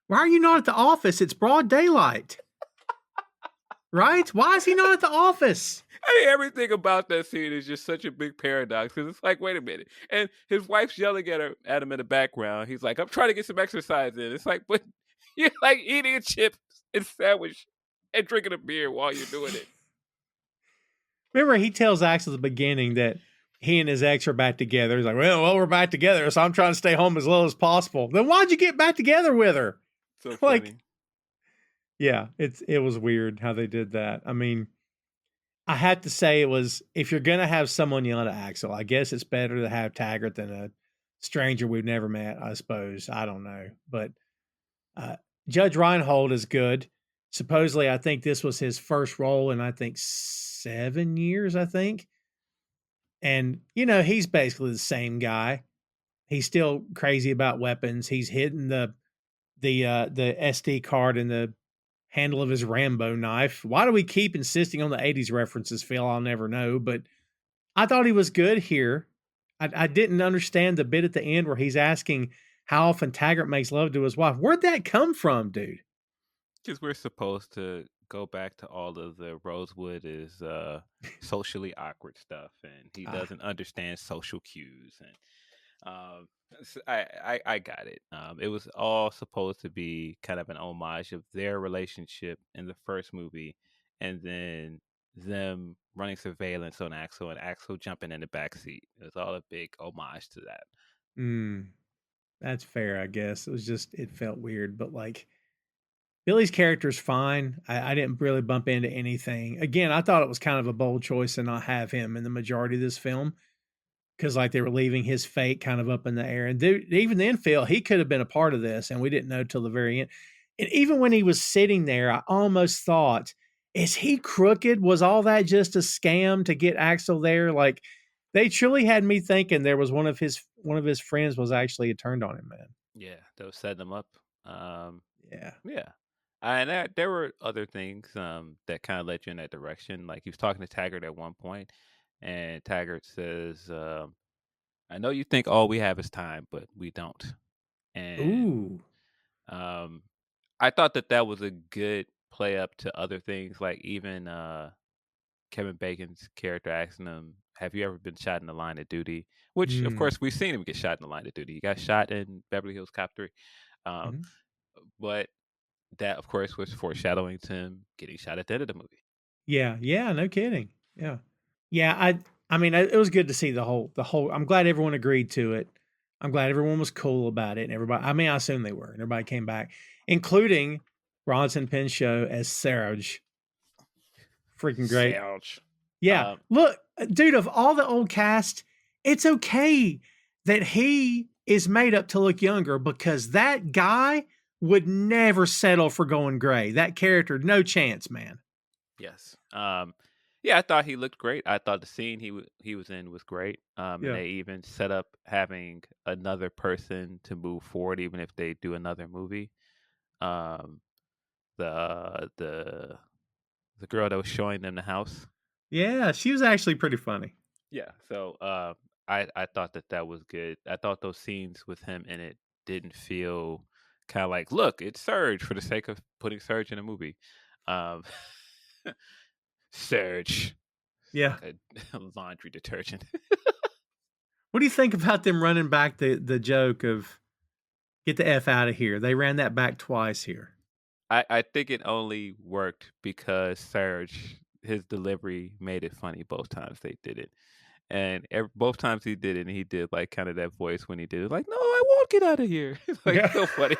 Why are you not at the office? It's broad daylight. Right? Why is he not at the office? I mean, everything about that scene is just such a big paradox because it's like, wait a minute. And his wife's yelling at him in the background. He's like, I'm trying to get some exercise in. It's like, but you're like eating a chip and sandwich and drinking a beer while you're doing it. Remember, he tells Axel at the beginning that he and his ex are back together. He's like, well, we're back together, so I'm trying to stay home as low as possible. Then why'd you get back together with her? So funny. Yeah, it was weird how they did that. I mean, I had to say if you're going to have someone yell at Axel, I guess it's better to have Taggart than a stranger we've never met, I suppose. I don't know. But Judge Reinhold is good. Supposedly, I think this was his first role in, I think, 7 years, I think. And, you know, he's basically the same guy. He's still crazy about weapons. He's hidden the SD card in the handle of his Rambo knife. Why do we keep insisting on the 80s references, Phil? I'll never know. But I thought he was good here. I didn't understand the bit at the end where he's asking how often Taggart makes love to his wife. Where'd that come from, dude? Because we're supposed to go back to all of the Rosewood is socially awkward stuff, and he Ah, doesn't understand social cues, and I got it. It was all supposed to be kind of an homage of their relationship in the first movie, and then them running surveillance on Axel and Axel jumping in the back seat. It was all a big homage to that. mm, that's fair, I guess. It was just it felt weird, but like Billy's character's fine. I didn't really bump into anything. Again, I thought it was kind of a bold choice to not have him in the majority of this film because like they were leaving his fate kind of up in the air. And dude, even then, Phil, he could have been a part of this, and we didn't know till the very end. And even when he was sitting there, I almost thought, is he crooked? Was all that just a scam to get Axel there? Like they truly had me thinking there was one of his friends was actually turned on him, man. Yeah, they were setting them up. Um, Yeah. yeah. And there were other things that kind of led you in that direction. Like he was talking to Taggart at one point, and Taggart says, "I know you think all we have is time, but we don't." And Ooh. um, I thought that was a good play up to other things, like even Kevin Bacon's character asking him, "Have you ever been shot in the line of duty?" Which, of Mm. course, we've seen him get shot in the line of duty. He got shot in Beverly Hills Cop 3. Um, Mhm. but that, of course, was foreshadowing to him getting shot at the end of the movie. Yeah, yeah, no kidding. Yeah. Yeah, I mean, it was good to see the whole I'm glad everyone agreed to it. I'm glad everyone was cool about it and everybody I mean, I assume they were, and everybody came back, including Bronson Pinchot as Serge. Freaking great. Serge. Yeah. Um, Look, dude, of all the old cast, it's okay that he is made up to look younger because that guy would never settle for going gray. That character, no chance, man. yes. Yeah, I thought he looked great. I thought the scene he was in was great. And Yeah. they even set up having another person to move forward, even if they do another movie. Um, the girl that was showing them the house. Yeah, she was actually pretty funny. Yeah. So I thought that was good. I thought those scenes with him in it didn't feel kind of like, look, it's Surge for the sake of putting Surge in a movie. Um, Surge, Yeah. like a laundry detergent. What do you think about them running back the joke of get the F out of here? They ran that back twice here. I think it only worked because Surge, his delivery made it funny both times they did it. And both times he did it, and he did like kind of that voice when he did it, like, "No, I won't get out of here." It's like Yeah. so funny.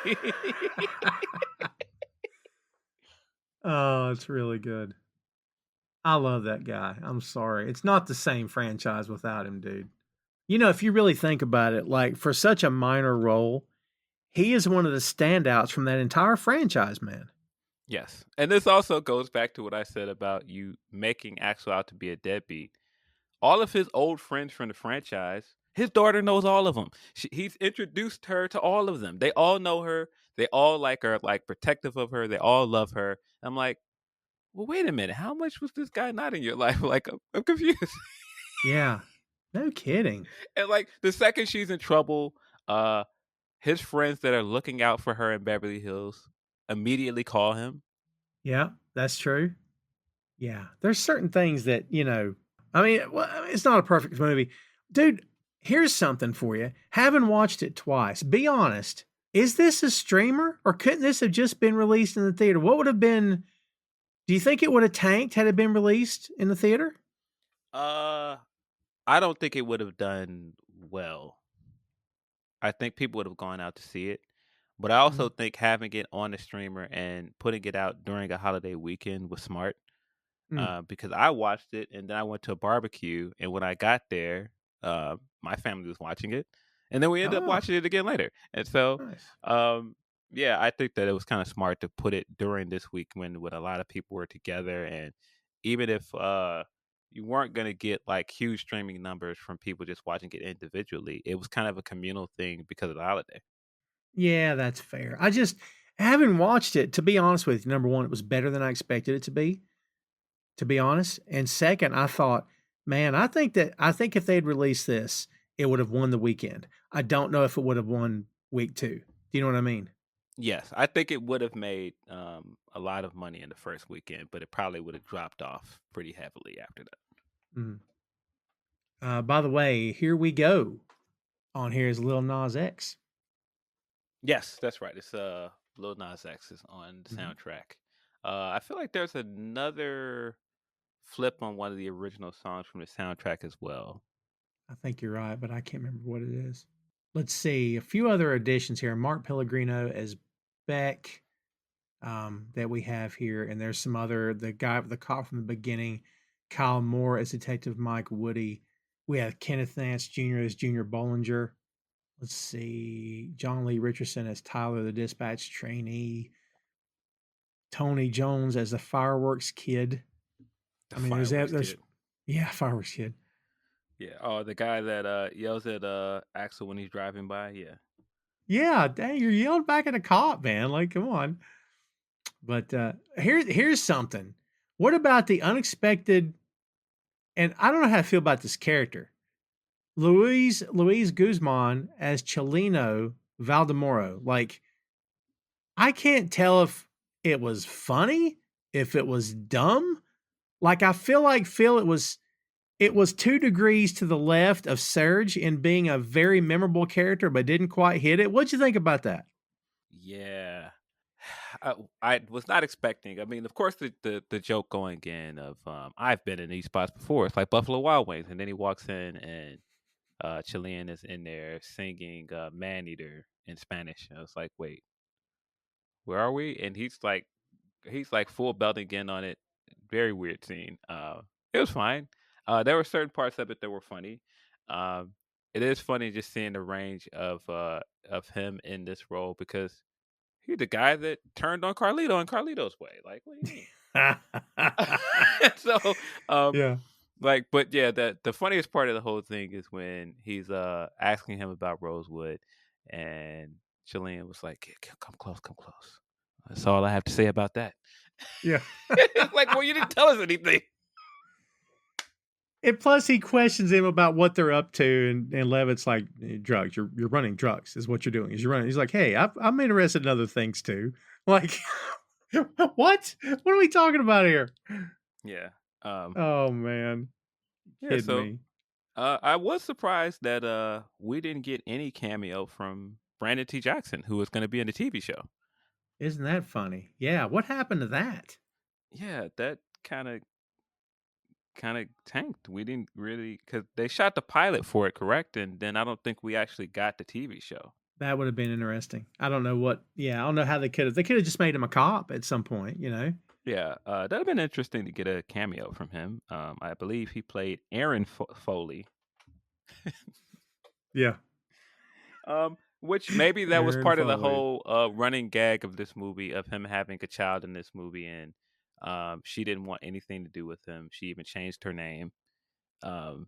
Oh, it's really good. I love that guy. I'm sorry. It's not the same franchise without him, dude. You know, if you really think about it, like for such a minor role, he is one of the standouts from that entire franchise, man. Yes, and this also goes back to what I said about you making Axel out to be a deadbeat. All of his old friends from the franchise, his daughter knows all of them. He's introduced her to all of them. They all know her. They all like her, like protective of her. They all love her. I'm like, well, wait a minute. How much was this guy not in your life? Like, I'm confused. Yeah. No kidding. And like the second she's in trouble, uh, his friends that are looking out for her in Beverly Hills immediately call him. Yeah, that's true. Yeah. There's certain things that, I mean, well, it's not a perfect movie. Dude, here's something for you. Having watched it twice, be honest. Is this a streamer or couldn't this have just been released in the theater? What would have been, do you think it would have tanked had it been released in the theater? Uh, I don't think it would have done well. I think people would have gone out to see it. But I also Mm. think having it on the streamer and putting it out during a holiday weekend was smart. Mm. Because I watched it and then I went to a barbecue, and when I got there, my family was watching it, and then we ended up Oh, watching it again later. And so, nice. yeah, I think that it was kind of smart to put it during this week when a lot of people were together, and even if you weren't going to get like huge streaming numbers from people just watching it individually, it was kind of a communal thing because of the holiday. Yeah, that's fair. I just haven't watched it. To be honest with you, number one, it was better than I expected it to be honest. And second, I thought, man, I think if they'd released this it would have won the weekend. I don't know if it would have won week 2. Do you know what I mean? Yes, I think it would have made a lot of money in the first weekend, but it probably would have dropped off pretty heavily after that. By the way, Here We Go on here is Lil Nas X. Yes, that's right. It's Lil Nas X is on the soundtrack. I feel like there's another flip on one of the original songs from the soundtrack as well. I think you're right, but I can't remember what it is. Let's see. A few other additions here. Mark Pellegrino as Beck that we have here. And there's some other, the cop from the beginning, Kyle Moore as Detective Mike Woody. We have Kenneth Nance Jr. as Junior Bollinger. Let's see. John Lee Richardson as Tyler, the dispatch trainee. Tony Jones as the fireworks kid. There's fireworks kid. Yeah. Oh, the guy that yells at Axel when he's driving by. Yeah. Yeah, dang, you're yelling back at a cop, man. Like, come on. But here's something. What about the unexpected? And I don't know how to feel about this character. Luis Guzman as Chelino Valdemoro. Like, I can't tell if it was funny, if it was dumb. Like, I feel like it was 2 degrees to the left of Serge in being a very memorable character, but didn't quite hit it. What'd you think about that? Yeah. I was not expecting. I mean, of course, the joke going in of I've been in these spots before. It's like Buffalo Wild Wings, and then he walks in and Chilean is in there singing "Man Eater" in Spanish. And I was like, wait, where are we? And he's like full belting in on it. Very weird scene. It was fine. There were certain parts of it that were funny. It is funny just seeing the range of him in this role because he's the guy that turned on Carlito in Carlito's way. Like, what do you mean? So, Yeah. like, but yeah, the funniest part of the whole thing is when he's asking him about Rosewood, and Chilean was like, "Come close, come close." That's all I have to say about that. Yeah. It's like, well, you didn't tell us anything. And plus, he questions him about what they're up to, and Levitt's like, "Drugs. You're running drugs. Is what you're doing. Is you're running." He's like, "Hey, I'm interested in other things too." Like, what? What are we talking about here? Yeah. Oh man, Yeah. kidding So, me? I was surprised that we didn't get any cameo from Brandon T. Jackson, who was going to be in the TV show. Isn't that funny? Yeah. What happened to that? Yeah, that kind of tanked. We didn't really because they shot the pilot for it, correct? And then I don't think we actually got the TV show. That would have been interesting. I don't know what. Yeah, I don't know how they could have. They could have just made him a cop at some point. You know. Yeah, that'd have been interesting to get a cameo from him. I believe he played Aaron Foley. Yeah. Which maybe that was Aaron part of the Foley. whole running gag of this movie of him having a child in this movie, and she didn't want anything to do with him. She even changed her name. Um,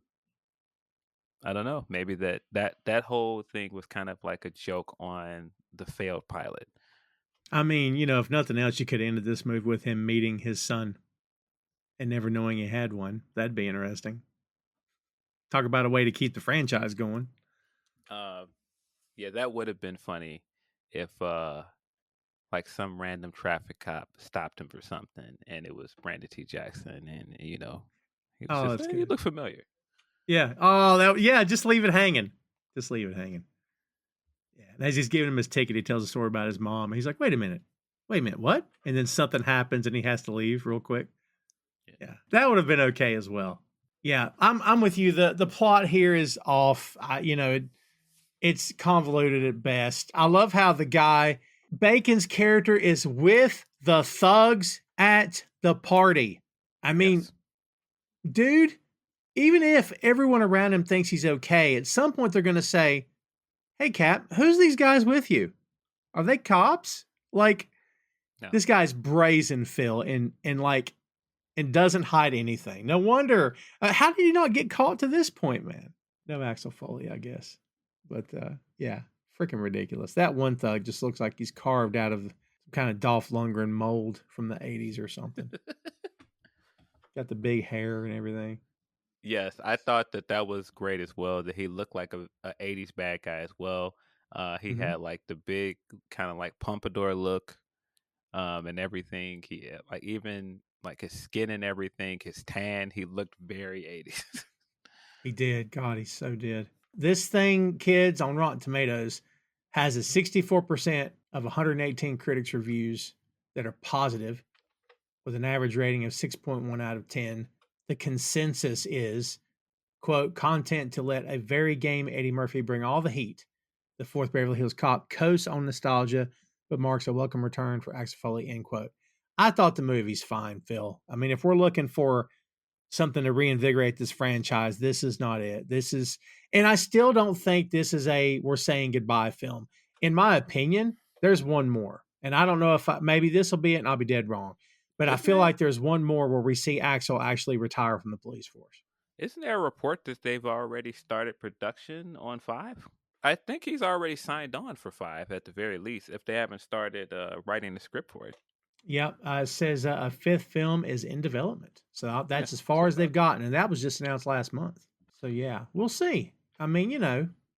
I don't know. Maybe that whole thing was kind of like a joke on the failed pilot. I mean, if nothing else, you could have ended this movie with him meeting his son and never knowing he had one. That'd be interesting. Talk about a way to keep the franchise going. Yeah, that would have been funny if like some random traffic cop stopped him for something and it was Brandon T. Jackson, and he was just, that's you good. look familiar. Yeah. Oh, yeah. Just leave it hanging. Just leave it hanging. Yeah. And as he's giving him his ticket, he tells a story about his mom. And he's like, wait a minute, what? And then something happens and he has to leave real quick. Yeah. That would have been okay as well. Yeah. I'm with you. The plot here is off. It's convoluted at best. I love how the guy, Bacon's character, is with the thugs at the party. I mean, dude, even if everyone around him thinks he's okay, at some point they're going to say, hey, Cap, who's these guys with you? Are they cops? Like, No. This guy's brazen, Phil, and doesn't hide anything. No wonder. How did he not get caught to this point, man? No Axel Foley, I guess. But, yeah, freaking ridiculous. That one thug just looks like he's carved out of some kind of Dolph Lundgren mold from the 80s or something. Got the big hair and everything. Yes, I thought that that was great as well. That he looked like a '80s bad guy as well. He Hmm. had like the big kind of like pompadour look, and everything. He had, like even like his skin and everything, his tan. He looked very '80s. He did. God, he so did. This thing, kids, on Rotten Tomatoes, has a 64% of 118 critics' reviews that are positive, with an average rating of 6.1 out of 10. The consensus is, quote, content to let a very game Eddie Murphy bring all the heat. The fourth Beverly Hills Cop coasts on nostalgia, but marks a welcome return for Axel Foley, end quote. I thought the movie's fine, Phil. I mean, if we're looking for something to reinvigorate this franchise, this is not it. This is, and I still don't think this is a we're saying goodbye film. In my opinion, there's one more. And I don't know if maybe this will be it and I'll be dead wrong. But I Isn't feel there like there's one more where we see Axel actually retire from the police force. isn't there a report that they've already started production on five? I think he's already signed on for five at the very least, if they haven't started writing the script for it. Yep. It says a fifth film is in development. So Yeah, that's as that's far what I as they've thought. gotten. And that was just announced last month. So yeah, we'll see. I mean,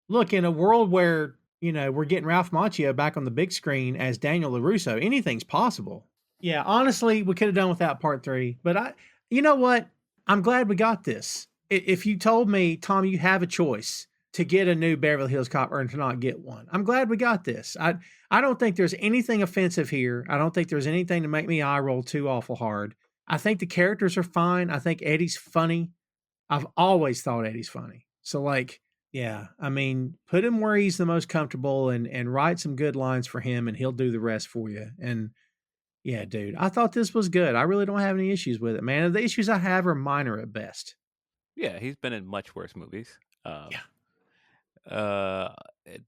look, in a world where, we're getting Ralph Macchio back on the big screen as Daniel LaRusso, anything's possible. Yeah, honestly, we could have done without part three. But you know what? I'm glad we got this. If you told me, Tom, you have a choice to get a new Beverly Hills Cop or to not get one, I'm glad we got this. I don't think there's anything offensive here. I don't think there's anything to make me eye roll too awful hard. I think the characters are fine. I think Eddie's funny. I've always thought Eddie's funny. So like, yeah, I mean, put him where he's the most comfortable and write some good lines for him and he'll do the rest for you. And yeah, dude, I thought this was good. I really don't have any issues with it, man. The issues I have are minor at best. Yeah, he's been in much worse movies. Yeah. Uh,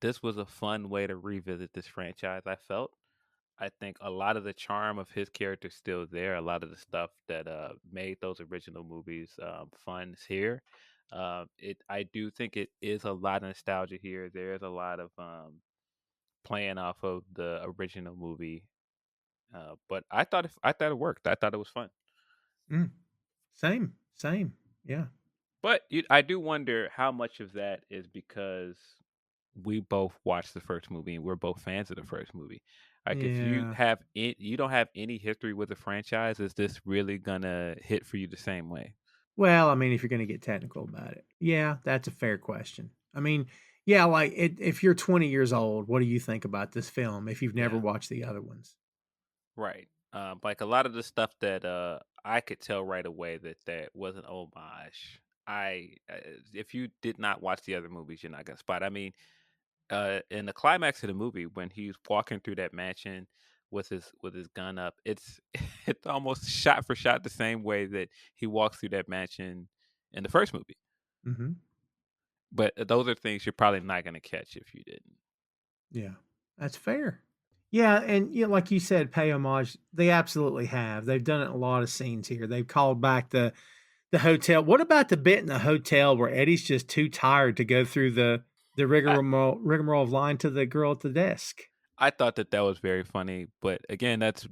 this was a fun way to revisit this franchise. I felt. I think a lot of the charm of his character's still there. A lot of the stuff that made those original movies fun is here. I do think it is a lot of nostalgia here. There is a lot of playing off of the original movie, but I thought it worked. I thought it was fun. Mm, same. Yeah. But I do wonder how much of that is because we both watched the first movie and we're both fans of the first movie. Like if Yeah. you don't have any history with the franchise, is this really gonna hit for you the same way? Well, I mean, if you're going to get technical about it, yeah, that's a fair question. I mean, yeah, like if you're 20 years old, what do you think about this film if you've never Yeah, watched the other ones? right. Like a lot of the stuff that I could tell right away that that was an homage. If you did not watch the other movies, you're not gonna spot. I mean, in the climax of the movie when he's walking through that mansion with his gun up, it's it's almost shot for shot the same way that he walks through that mansion in the first movie. Hmm. But those are things you're probably not going to catch if you didn't. Yeah, that's fair. Yeah, and like you said, pay homage. They absolutely have. They've done it in a lot of scenes here. They've called back the hotel. What about the bit in the hotel where Eddie's just too tired to go through the I rigmarole of lying to the girl at the desk? I thought that that was very funny, but again, that's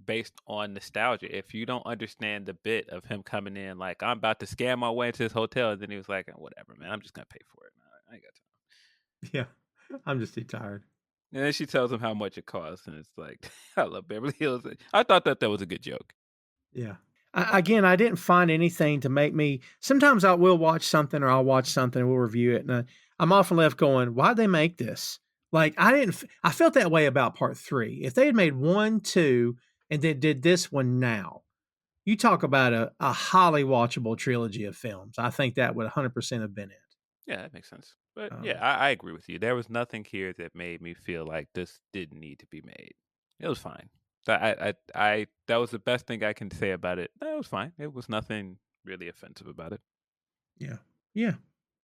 based on nostalgia. If you don't understand the bit of him coming in like I'm about to scam my way into this hotel, and then he was like, "Whatever, man, I'm just gonna pay for it. I ain't got time." Yeah, I'm just too tired. And then she tells him how much it costs, and it's like, I love Beverly Hills. I thought that that was a good joke. Yeah. Again, I didn't find anything to make me. Sometimes I will watch something or I'll watch something and we'll review it. And I'm often left going, why'd they make this? Like, I felt that way about part three. If they had made one, two, and then did this one now, you talk about a highly watchable trilogy of films. I think that would 100% have been it. Yeah, that makes sense. But yeah, Um, I agree with you. There was nothing here that made me feel like this didn't need to be made. It was fine. That was the best thing I can say about it. That was fine. It was nothing really offensive about it. yeah. Yeah.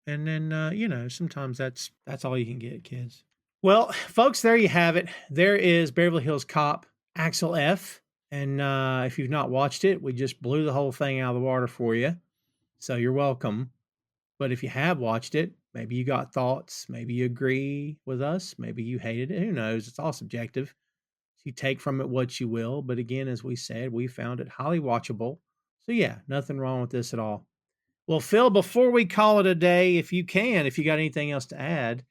And then, sometimes that's all you can get, kids. Well, folks, there you have it. There is Beverly Hills Cop, Axel F. And if you've not watched it, we just blew the whole thing out of the water for you. So you're welcome. But if you have watched it, maybe you got thoughts. Maybe you agree with us. Maybe you hated it. Who knows? It's all subjective. So you take from it what you will. But again, as we said, we found it highly watchable. So yeah, nothing wrong with this at all. Well, Phil, before we call it a day, if you got anything else to add,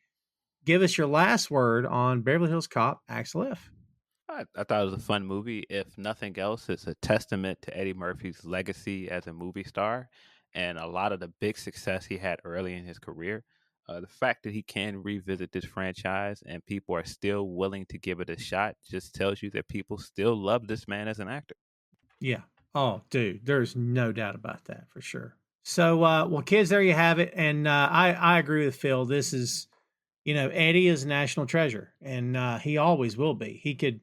give us your last word on Beverly Hills Cop, Axel F. I thought it was a fun movie. If nothing else, it's a testament to Eddie Murphy's legacy as a movie star and a lot of the big success he had early in his career. The fact that he can revisit this franchise and people are still willing to give it a shot just tells you that people still love this man as an actor. Yeah. Oh, dude, there's no doubt about that for sure. So, well, kids, there you have it. And I agree with Phil. This is, Eddie is a national treasure, and he always will be. He could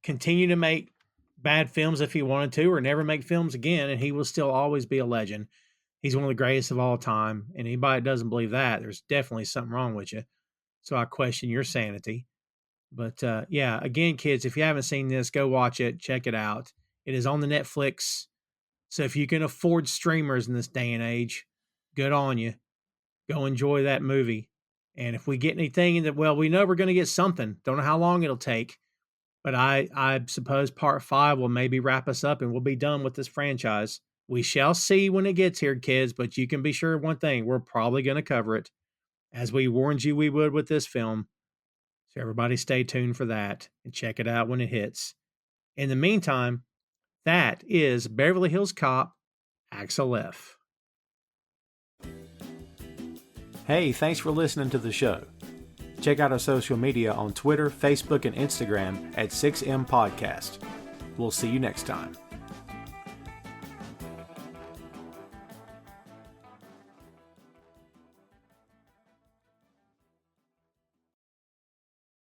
continue to make bad films if he wanted to, or never make films again, and he will still always be a legend. He's one of the greatest of all time. And anybody that doesn't believe that, there's definitely something wrong with you. So I question your sanity. But yeah, again, kids, if you haven't seen this, go watch it. Check it out. It is on the Netflix. So if you can afford streamers in this day and age, good on you. Go enjoy that movie. And if we get anything in that, well, we know we're going to get something. Don't know how long it'll take. But I suppose part 5 will maybe wrap us up and we'll be done with this franchise. We shall see when it gets here, kids. But you can be sure of one thing. We're probably going to cover it, as we warned you we would with this film. So everybody stay tuned for that and check it out when it hits. In the meantime, that is Beverly Hills Cop, Axel F. Hey, thanks for listening to the show. Check out our social media on Twitter, Facebook, and Instagram at 6M Podcast. We'll see you next time.